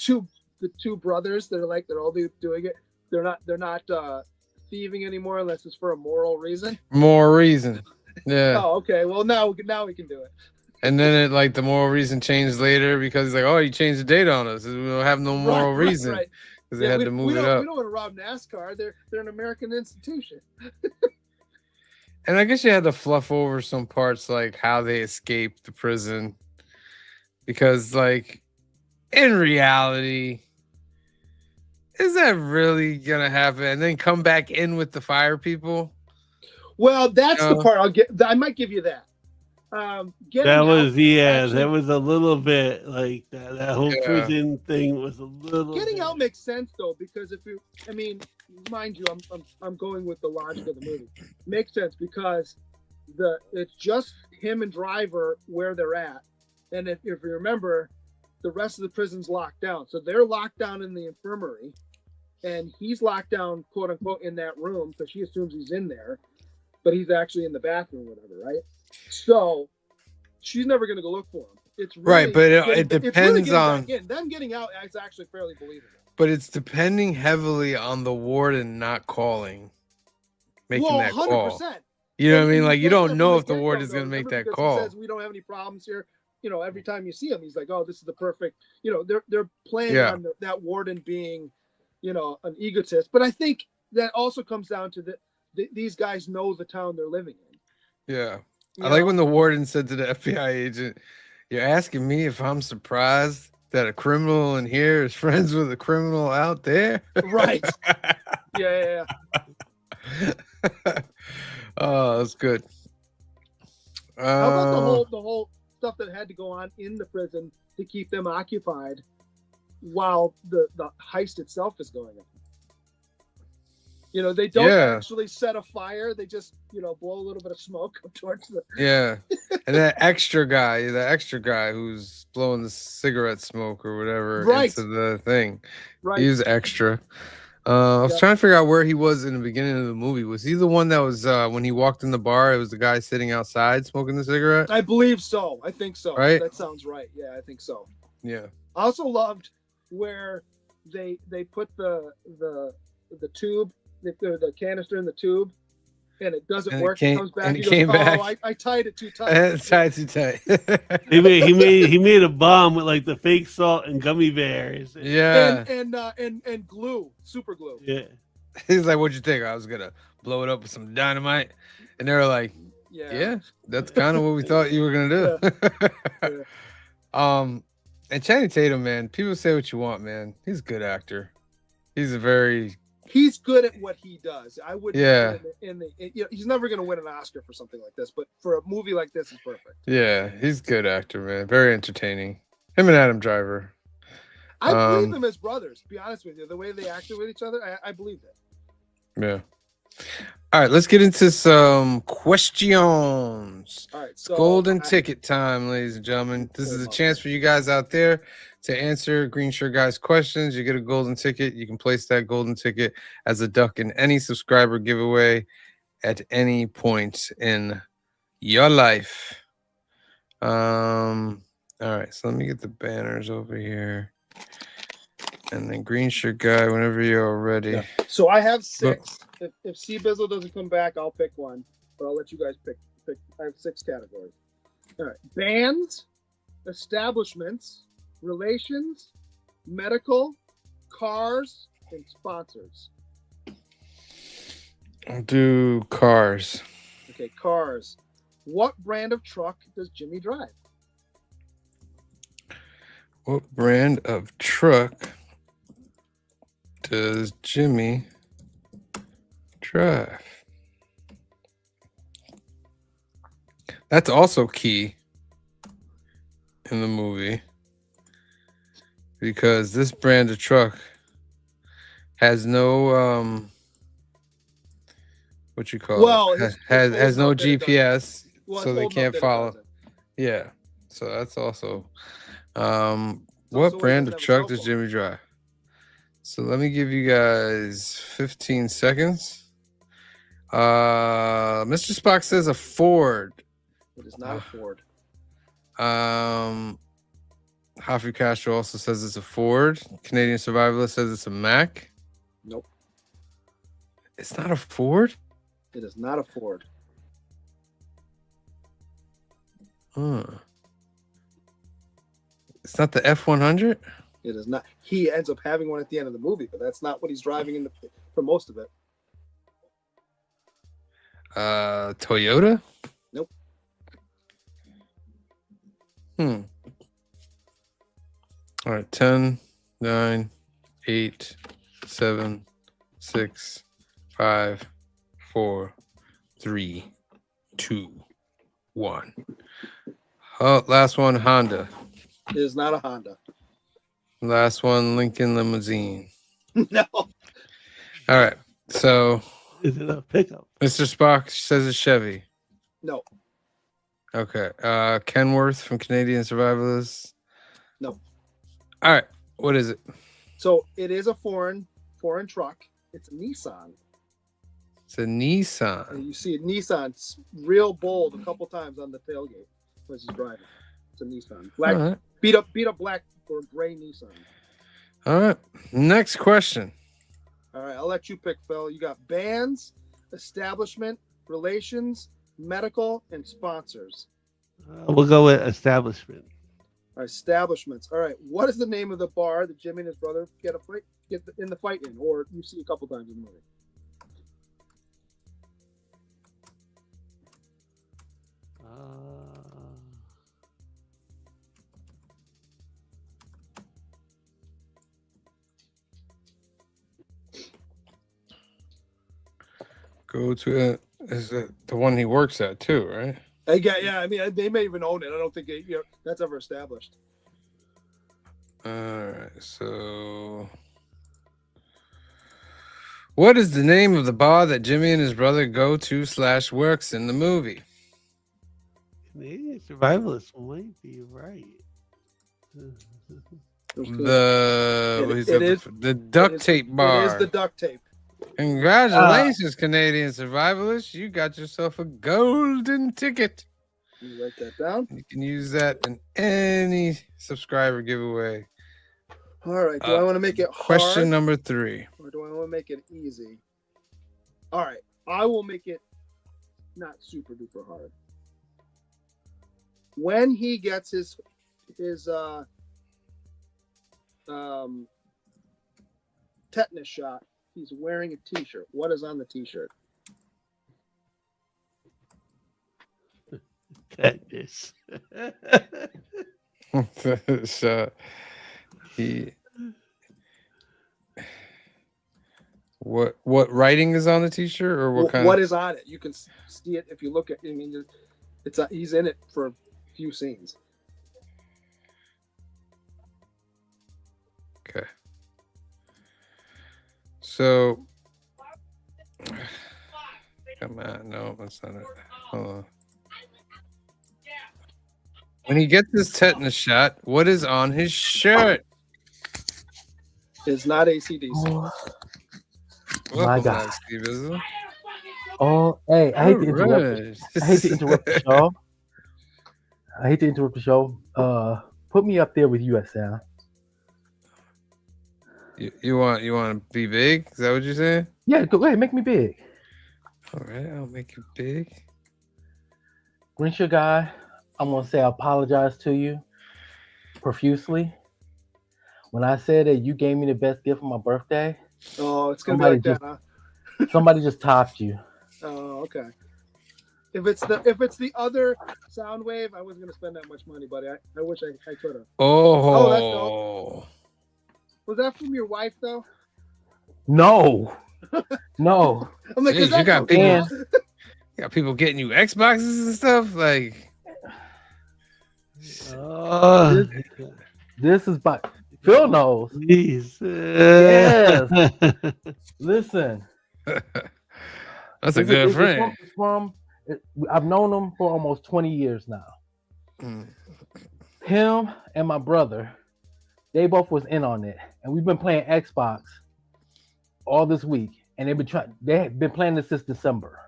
two brothers that are like they're all doing it? They're not thieving anymore unless it's for a moral reason. More reason. Yeah. Oh, okay. Well, now we can do it. And then it like the moral reason changed later because he's like, oh, you changed the date on us. We don't have no moral reason Right. because they had to move it up. We don't want to rob NASCAR. They're an American institution. And I guess you had to fluff over some parts like how they escaped the prison, because like in reality, is that really gonna happen? And then come back in with the fire people? Well, that's the part I might give you that. That was that was a little bit like that whole prison thing was a little. Getting out makes sense though, because mind you, I'm going with the logic of the movie. Makes sense because it's just him and Driver where they're at, and if you remember, the rest of the prison's locked down, so they're locked down in the infirmary, and he's locked down, quote unquote, in that room because she assumes he's in there, but he's actually in the bathroom, whatever, right? So she's never going to go look for him. It's really, right, but it depends on them getting out. Is actually fairly believable. But it's depending heavily on the warden not making that call. 100%. You know what I mean? Like you don't know if the warden's going to make that call. He says we don't have any problems here. You know, every time you see him, he's like, "Oh, this is the perfect." You know, they're playing on that warden being, you know, an egotist. But I think that also comes down to these guys know the town they're living in. Yeah. I like when the warden said to the FBI agent, "You're asking me if I'm surprised that a criminal in here is friends with a criminal out there?" Right. Yeah. Oh, that's good. How about the whole stuff that had to go on in the prison to keep them occupied while the heist itself is going on? You know, they don't actually set a fire. They just, you know, blow a little bit of smoke up towards the... Yeah. And that extra guy who's blowing the cigarette smoke or whatever into the thing. Right. He was extra. I was trying to figure out where he was in the beginning of the movie. Was he the one that was, when he walked in the bar, it was the guy sitting outside smoking the cigarette? I believe so. I think so. Right? That sounds right. Yeah, I think so. Yeah. I also loved where they put the tube, the canister in the tube, and it doesn't work. It comes back. And he it goes, came back. Oh, I tied it too tight. Tied too tight. he made a bomb with like the fake salt and gummy bears. Yeah. And glue, super glue. Yeah. He's like, "What'd you think? I was gonna blow it up with some dynamite?" And they were like, "Yeah, that's kind of what we thought you were gonna do." Yeah. And Channing Tatum, man, people say what you want, man. He's a good actor. He's a very he's good at what he does. I wouldn't. Yeah. He's never going to win an Oscar for something like this, but for a movie like this, he's perfect. Yeah, he's a good actor, man. Very entertaining. Him and Adam Driver. I believe them as brothers. To be honest with you, the way they acted with each other, I believe it. Yeah. All right, let's get into some questions. All right, so Golden ticket time, ladies and gentlemen. This is a chance for you guys out there to answer Green Shirt Guys questions. You get a golden ticket. You can place that golden ticket as a duck in any subscriber giveaway at any point in your life. All right, so let me get the banners over here. And then Green Shirt Guy, whenever you're ready. Yeah. So I have 6. If C Bizzle doesn't come back, I'll pick one. But I'll let you guys pick. I have 6 categories. All right. Bands, establishments, relations, medical, cars, and sponsors. I'll do cars. Okay, cars. What brand of truck does Jimmy drive? What brand of truck does Jimmy drive? That's also key in the movie because this brand of truck has no what you call it? Has no GPS, so they can't follow. Yeah, so that's also what brand of truck does Jimmy drive? So let me give you guys 15 seconds. Mr. Spock says a Ford. It is not a Ford. Hafi Castro also says it's a Ford. Canadian Survivalist says it's a Mac. Nope. It's not a Ford? It is not a Ford. It's not the F-100? It is not. He ends up having one at the end of the movie, but that's not what he's driving for most of it. Toyota? Nope. All right, 10, 9, 8, 7, 6, 5, 4, 3, 2, 1. Oh, last one, Honda. It is not a Honda. Last one, Lincoln Limousine. No. All right, so Is it a pickup? Mr. Spock says it's Chevy. No. Okay. Kenworth from Canadian Survivalists. No. All right. What is it? So it is a foreign truck. It's a Nissan. It's a Nissan. And you see a Nissan real bold a couple times on the tailgate as he's driving. It's a Nissan. Black, All right. beat up black or gray Nissan. All right. Next question. All right, I'll let you pick, Phil. You got bands, establishment, relations, medical, and sponsors. We'll go with establishment. All right, establishments. All right, what is the name of the bar that Jimmy and his brother get in the fight in, or you see a couple times in the movie? Go to it. Is it the one he works at too, right? Yeah. I mean, they may even own it. I don't think that's ever established. All right. So, what is the name of the bar that Jimmy and his brother go to / works in the movie? Canadian Survivalist might be right. The duct tape bar. It is the duct tape. Congratulations, Canadian Survivalists. You got yourself a golden ticket. You write that down. You can use that in any subscriber giveaway. All right. Do I want to make it hard? Question number 3. Or do I want to make it easy? All right. I will make it not super duper hard. When he gets his tetanus shot, he's wearing a t-shirt. What is on the t-shirt? Tetanus. So What writing is on the T-shirt, or what kind? What is on it? You can see it if you look at. I mean, he's in it for a few scenes. Okay. So, come on, no, that's not it. Hold on. When he gets his tetanus shot, what is on his shirt? It's not ACDC. Oh, Welcome God. back, Steve Izzle. oh, hey, I hate to interrupt. Alright. I hate to interrupt the show. I hate to interrupt the show. Put me up there with USL. You want to be big? Is that what you're saying? Yeah, go ahead, make me big. All right, I'll make you big. Grinch guy, I'm gonna say I apologize to you profusely. When I said that you gave me the best gift for my birthday, Oh, it's gonna be like that, huh? somebody just topped you. Oh, okay. If it's the other sound wave, I wasn't gonna spend that much money, buddy. I wish I could have. Oh, that's dope. Was that from your wife though? No. No. I'm like, Jeez, is that you got cocaine? people. You got people getting you Xboxes and stuff. Like, This is by Phil knows. Please. Yes. Listen. that's a good friend. I've known him for almost 20 years now. Mm. Him and my brother, they both was in on it, and we've been playing Xbox all this week, and they have been playing this since December,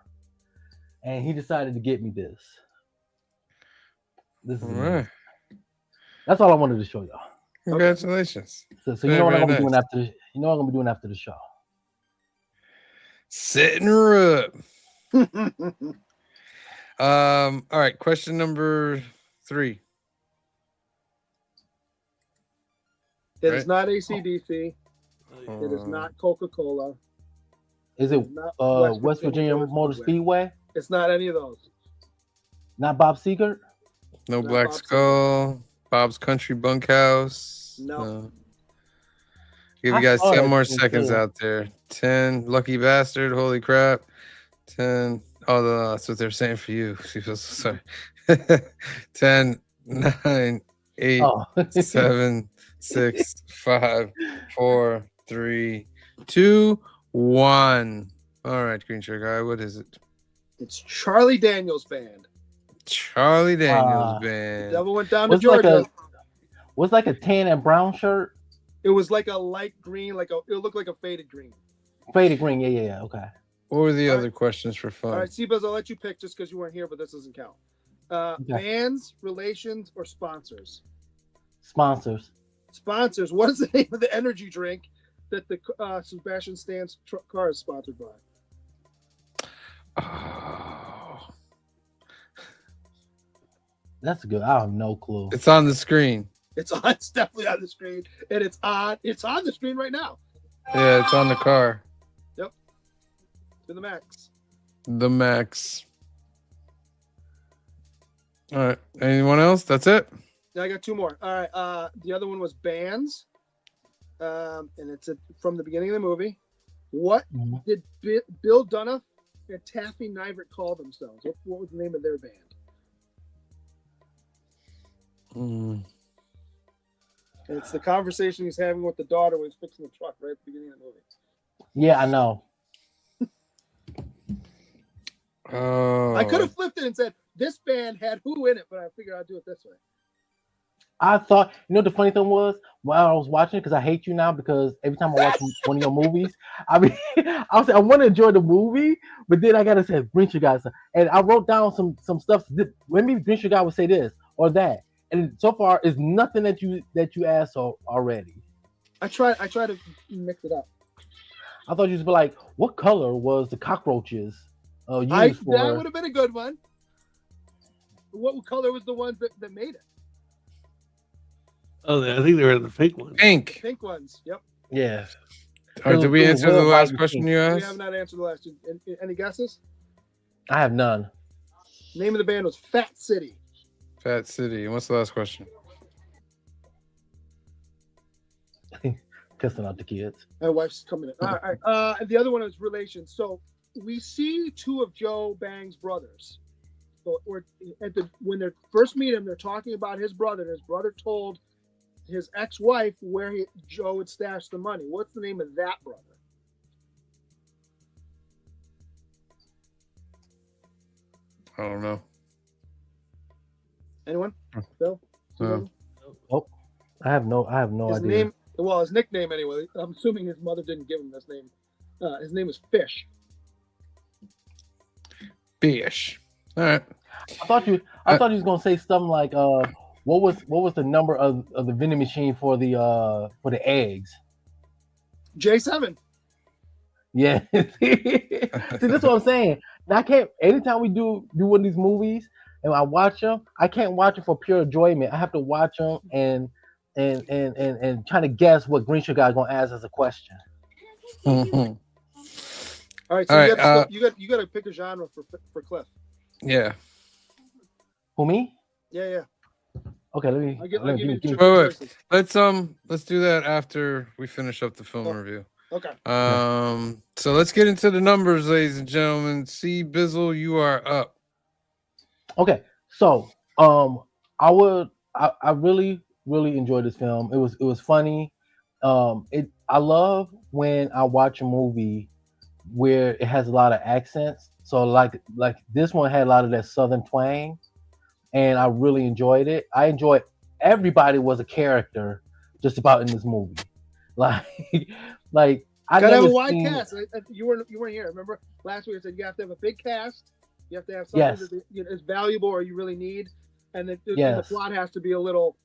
and he decided to get me this. This is All right. That's all I wanted to show y'all. Congratulations. So you Very, know what I'm very gonna be doing nice. after. You know what I'm gonna be doing after the show. Setting her up. All right. Question number 3. It is not ACDC. It Oh. is not Coca-Cola. Is it It's not West Virginia Motor Speedway? It's not any of those. Not Bob Seger? No Not Black Bob Skull. Bob's Country Bunkhouse. No. Give I you guys saw 10 that more thing, seconds too. out there. 10. Lucky bastard. Holy crap. 10. Oh, no, that's what they're saying for you. She feels so sorry. 10, 9, 8, Oh. 7, 6, 5, 4, 3, 2, 1. All right, Green Shirt Guy. What is it? It's Charlie Daniels Band. Charlie Daniels The Band. devil went down to Was like Georgia. a tan and brown shirt? It was like a light green, it looked like a faded green. Faded green, yeah. Okay. What were the All other questions for fun? All right, Seabuzz, I'll let you pick just because you weren't here, but this doesn't count. Bands, relations, or sponsors? Sponsors. Sponsors. What is the name of the energy drink that the Sebastian Stan's car is sponsored by? Oh, That's good. I have no clue. it's on the screen. It's definitely on the screen, and it's on the screen right now. Yeah, it's on the car. Yep, to the max. The max. All right. Anyone else? That's it? Now I got 2 more. All right. The other one was bands, and it's from the beginning of the movie. What Mhm. did Bill Dunoff and Taffy Nivert call themselves? What was the name of their band? Mm. And it's the conversation he's having with the daughter when he's fixing the truck right at the beginning of the movie. Yeah, I know. Oh. I could have flipped it and said this band had who in it, but I figured I'd do it this way. I thought, the funny thing was, while I was watching, because I hate you now, because every time I watch one of your movies, I mean, I want to enjoy the movie, but then I gotta say, Grinch guy, and I wrote down some stuff. Maybe Grinch guy would say this or that, and so far is nothing that you asked already. I try to mix it up. I thought you'd be like, what color was the cockroaches used for? That would have been a good one. What color was the one that made it? Oh, I think they were the fake ones. Pink. Pink ones. Yep. Yeah. All right, did we It was answer the red, last white, question pink. you We asked? have not answered the last two. Any guesses? I have none. Name of the band was Fat City. Fat City. And what's the last question? Kissing out the kids. My wife's coming in. All right. And the other one is relations. So we see two of Joe Bang's brothers. So, when they first meet him, they're talking about his brother. His brother told his ex-wife where Joe would stash the money. What's the name of that brother? I don't know. Anyone? Bill? No. Oh, I have no His idea. name, well, his nickname anyway. I'm assuming his mother didn't give him this name. His name is Fish. Fish. All right. I thought you was gonna say something like what was the number of the vending machine for the eggs? J7. Yeah. See, this is what I'm saying. Now, I can't. Anytime we do one of these movies and I watch them, I can't watch it for pure enjoyment. I have to watch them and trying to guess what Green Sugar Guy is gonna ask as a question. Mm-hmm. All right, so All right, you got to pick a genre for Cliff. Yeah. Who, me? Yeah. Okay, let me. I'll give you two Wait. choices. Let's do that after we finish up the film review. Okay. So let's get into the numbers, ladies and gentlemen. C Bizzle, you are up. Okay, so I really enjoyed this film. It was funny. I love when I watch a movie where it has a lot of accents. So like this one had a lot of that Southern twang, and I really enjoyed it. I enjoyed everybody was a character just about in this movie. Like I Gotta have a never wide seen- cast. You weren't here. Remember last week I said you have to have a big cast. You have to have something that is valuable or you really need, and the plot has to be a little.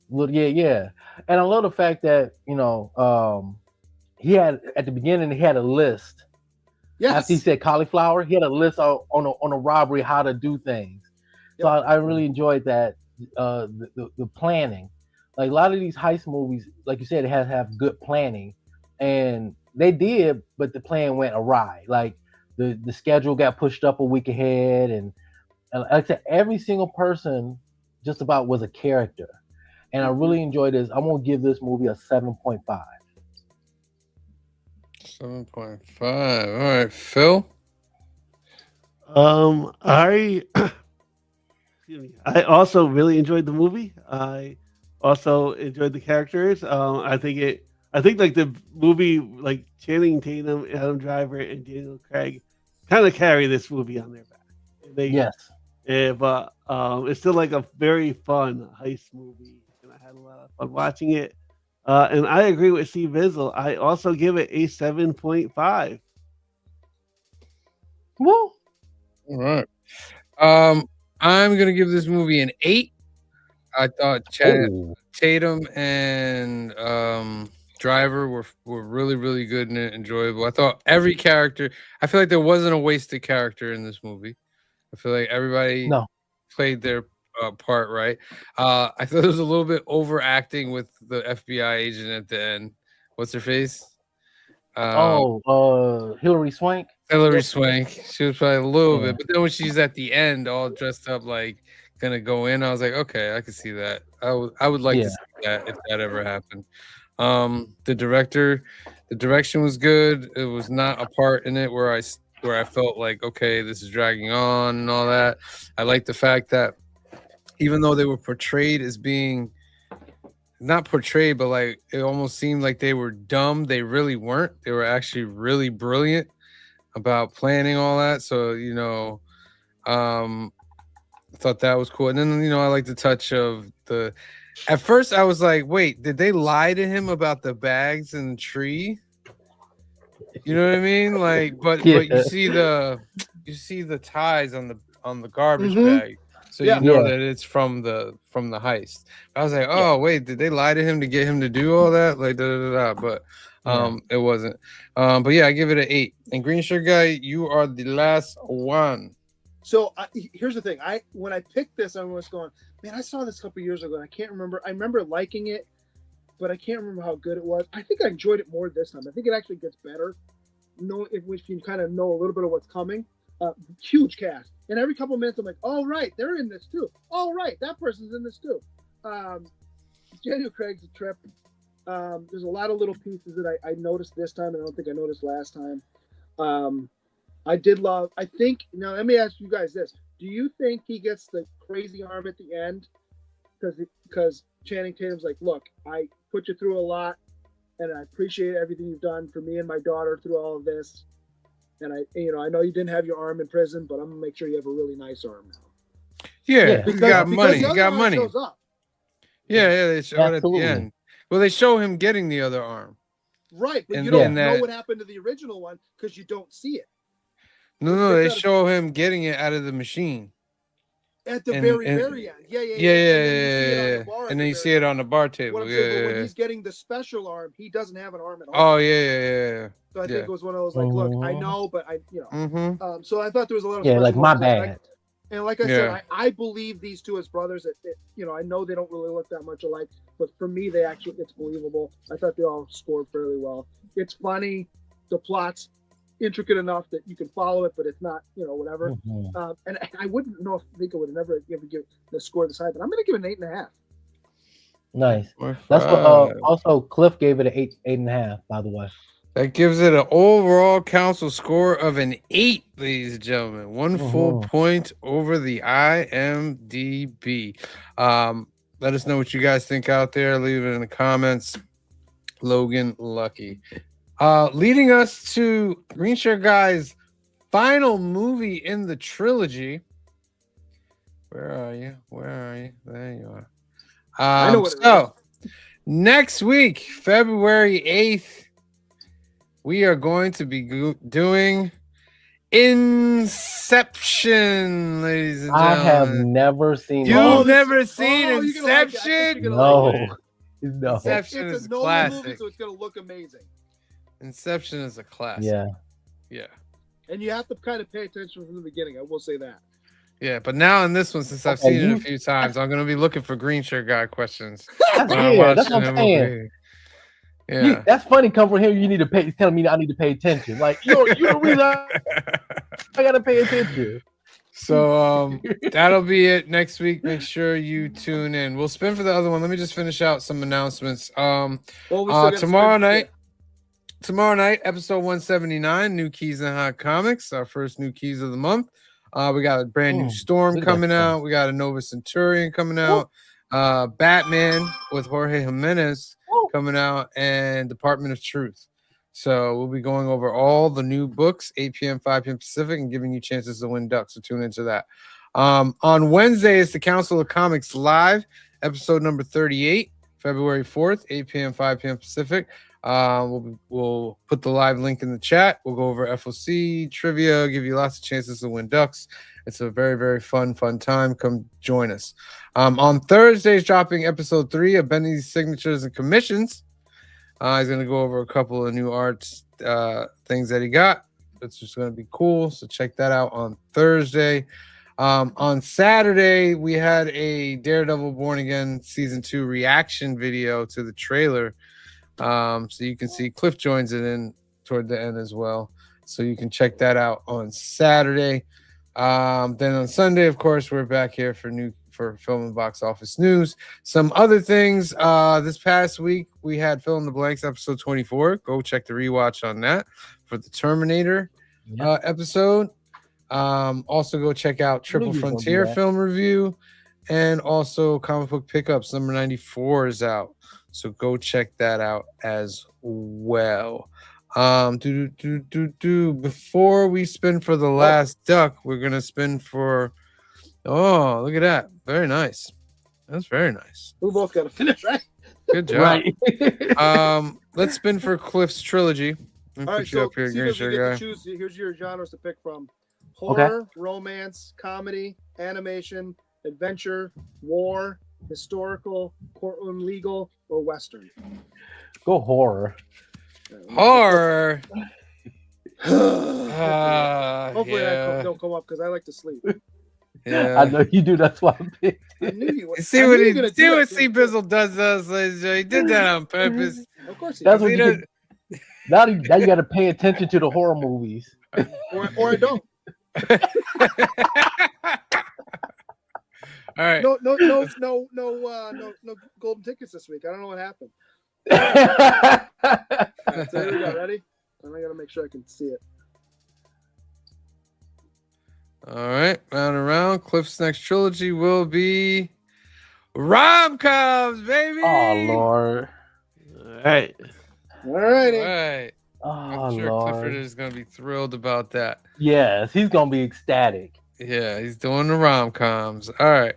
Yeah. And I love the fact that he had at the beginning he had a list. Yes. After he said cauliflower, he had a list on a robbery how to do things. So I really enjoyed that the planning. Like a lot of these heist movies, like you said, it has to have good planning, and they did, but the plan went awry. Like the schedule got pushed up a week ahead, and like I said, every single person just about was a character, and I really enjoyed this. I'm gonna give this movie a 7.5. 7.5. All right, Phil. I also really enjoyed the movie. I also enjoyed the characters. I think like the movie, like Channing Tatum, Adam Driver, and Daniel Craig, kind of carry this movie on their back. But it's still like a very fun heist movie, and I had a lot of fun watching it. And I agree with Steve Bizzle. I also give it a 7.5. Woo! All right. I'm gonna give this movie an 8. I thought Tatum and Driver were really good and enjoyable. I thought every character. I feel like there wasn't a wasted character in this movie. I feel like everybody played their part right. I thought there was a little bit overacting with the FBI agent at the end. What's her face? Hillary Swank. Hillary Swank. She was probably a little bit, but then when she's at the end, all dressed up like gonna go in, I was like, okay, I can see that. I would like to see that if that ever happened. The direction was good. It was not a part in it where I felt like, okay, this is dragging on and all that. I like the fact that even though they were portrayed as being not portrayed, but like it almost seemed like they were dumb, they really weren't. They were actually really brilliant about planning all that. So, I thought that was cool. And then, I like the touch of at first I was like, wait, did they lie to him about the bags and the tree? You know what I mean? Like, but you see the ties on the garbage bag. So you know that it's from the heist. I was like, oh wait, did they lie to him to get him to do all that? Like but it wasn't. But yeah, I give it an 8. And Green Shirt Guy, you are the last one. So here's the thing. When I picked this, I was going, man, I saw this a couple years ago, and I can't remember. I remember liking it, but I can't remember how good it was. I think I enjoyed it more this time. I think it actually gets better. If you kind of know a little bit of what's coming. Huge cast. And every couple minutes, I'm like, oh, right, they're in this too. Oh, right, that person's in this too. Daniel Craig's a trip. There's a lot of little pieces that I noticed this time, and I don't think I noticed last time. I did love. I think now. Let me ask you guys this: do you think he gets the crazy arm at the end? Because Channing Tatum's like, look, I put you through a lot, and I appreciate everything you've done for me and my daughter through all of this. And I know you didn't have your arm in prison, but I'm gonna make sure you have a really nice arm now. Yeah, you got money. The You got other arm money. shows up. Yeah, they show it at the Absolutely. end. Well, they show him getting the other arm. Right, but And you don't then know that- what happened to the original one because you don't see it. No, they show him getting it out of the machine. At the And- very, and- very end. Yeah. Yeah. And then you see it on the bar table. What I'm saying, but when he's getting the special arm, he doesn't have an arm at all. Oh, yeah. So I think it was one of those like, look, I know, but Mm-hmm. So I thought there was a lot of Yeah, like special my moments. bad. And like I said, I believe these two as brothers. I know they don't really look that much alike, but for me, it's believable. I thought they all scored fairly well. It's funny. The plot's intricate enough that you can follow it, but it's not, whatever. Mhm. And I wouldn't think I would have never give the score this high, but I'm going to give it an 8.5. Nice. That's what. Also, Cliff gave it an 8.5. By the way. That gives it an overall council score of an 8, ladies and gentlemen. One full point over the IMDb. Let us know what you guys think out there. Leave it in the comments. Logan Lucky. Leading us to Green Shirt Guy's final movie in the trilogy. Where are you? There you are. I know what it is. Next week, February 8th, we are going to be doing Inception, ladies and gentlemen. I have never seen. You've never seen you're gonna like it. I think Inception? you're gonna like it. No. Inception It's is a a Nolan classic. movie, so it's going to look amazing. Inception is a classic. Yeah. And you have to kind of pay attention from the beginning. I will say that. Yeah, but now in this one, since I've Okay, seen it a few times, I'm gonna be looking for Green Shirt Guy questions. That's, when I'm yeah, that's watching what I'm the saying. movie. Yeah. That's funny. Come from him, you need to pay. Telling me I need to pay attention. Like you the reason I gotta pay attention. So that'll be it next week. Make sure you tune in. We'll spin for the other one. Let me just finish out some announcements. Well, we still got Tomorrow spin- night, episode 179, New Keys and Hot Comics, our first new keys of the month. We got a brand new Storm look at coming that. out. We got a Nova Centurion coming out. Batman with Jorge Jimenez coming out, and Department of Truth. So we'll be going over all the new books, 8 p.m., 5 p.m. Pacific, and giving you chances to win ducks. So tune into that. On Wednesday is the Council of Comics Live, episode number 38, February 4th, 8 p.m., 5 p.m. Pacific. We'll put the live link in the chat. We'll go over FOC, trivia, give you lots of chances to win ducks. It's a very, very fun time. Come join us. On Thursday is dropping episode 3 of Benny's Signatures and Commissions. He's going to go over a couple of new arts things that he got. It's just going to be cool. So check that out on Thursday. On Saturday, we had a Daredevil Born Again Season 2 reaction video to the trailer. So you can see Cliff joins it in toward the end as well. So you can check that out on Saturday. Then on Sunday, of course, we're back here for Film and Box Office News. Some other things. This past week, we had Fill in the Blanks episode 24. Go check the rewatch on that for the Terminator episode. Also go check out Triple Frontier Film Review, and also Comic Book Pickups number 94 is out. So go check that out as well. Before we spin for the last duck, we're gonna spin for. Oh, look at that! Very nice. That's very nice. We both got to finish, right? Good job. Right. Let's spin for Cliff's trilogy. All right, so see if you get to choose. Here's your genres to pick from: horror, romance, comedy, animation, adventure, war, historical, courtroom legal, or western. Go horror. Horror. Hopefully that don't come up because I like to sleep. Yeah. I know you do. That's why I picked. I knew you would. See what C Bizzle does to us, ladies and gentlemen. He did that on purpose. Of course he That's does. what you now you got to pay attention to the horror movies. Or I don't. All right. No golden tickets this week. I don't know what happened. Alright, so here we go. Ready? And I gotta make sure I can see it. All right, round and round. Cliff's next trilogy will be rom-coms, baby. Oh Lord. All right. Alrighty. All right. Oh I'm sure Lord. Clifford is going to be thrilled about that. Yes, he's gonna be ecstatic. Yeah, he's doing the rom-coms. All right.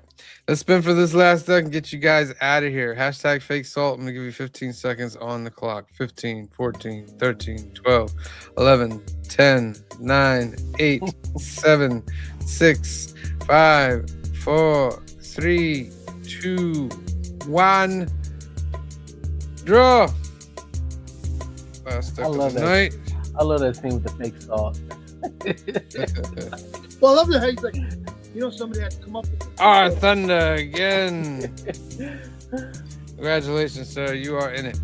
Let's spin for this last duck and get you guys out of here. Hashtag fake salt. I'm going to give you 15 seconds on the clock. 15, 14, 13, 12, 11, 10, 9, 8, 7, 6, 5, 4, 3, 2, 1. Draw. Last duck I of love the that. night. I love that scene with the fake salt. Well, I love the how he's like, somebody had to come up with it. Our Thunder again. Congratulations, sir. You are in it.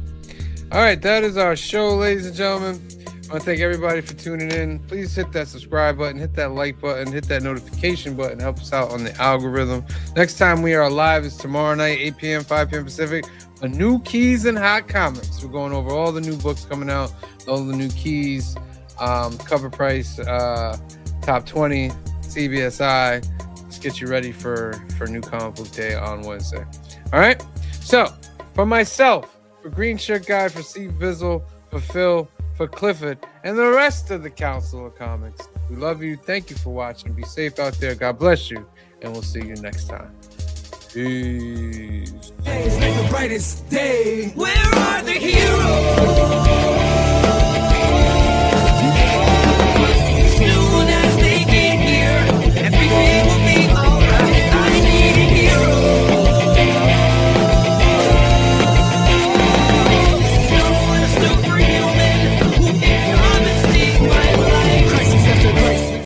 All right, that is our show, ladies and gentlemen. I want to thank everybody for tuning in. Please hit that subscribe button, hit that like button, hit that notification button. Help us out on the algorithm. Next time we are live is tomorrow night, 8 p.m., 5 p.m. Pacific. A new Keys and Hot Comics. We're going over all the new books coming out, all the new keys, cover price, top 20, CBSI. Let's get you ready for New Comic Book Day on Wednesday. All right. So for myself, for Green Shirt Guy, for Steve Bizzle, for Phil, for Clifford, and the rest of the Council of Comics, we love you. Thank you for watching. Be safe out there. God bless you. And we'll see you next time. Peace. Days like the brightest day. Where are the heroes?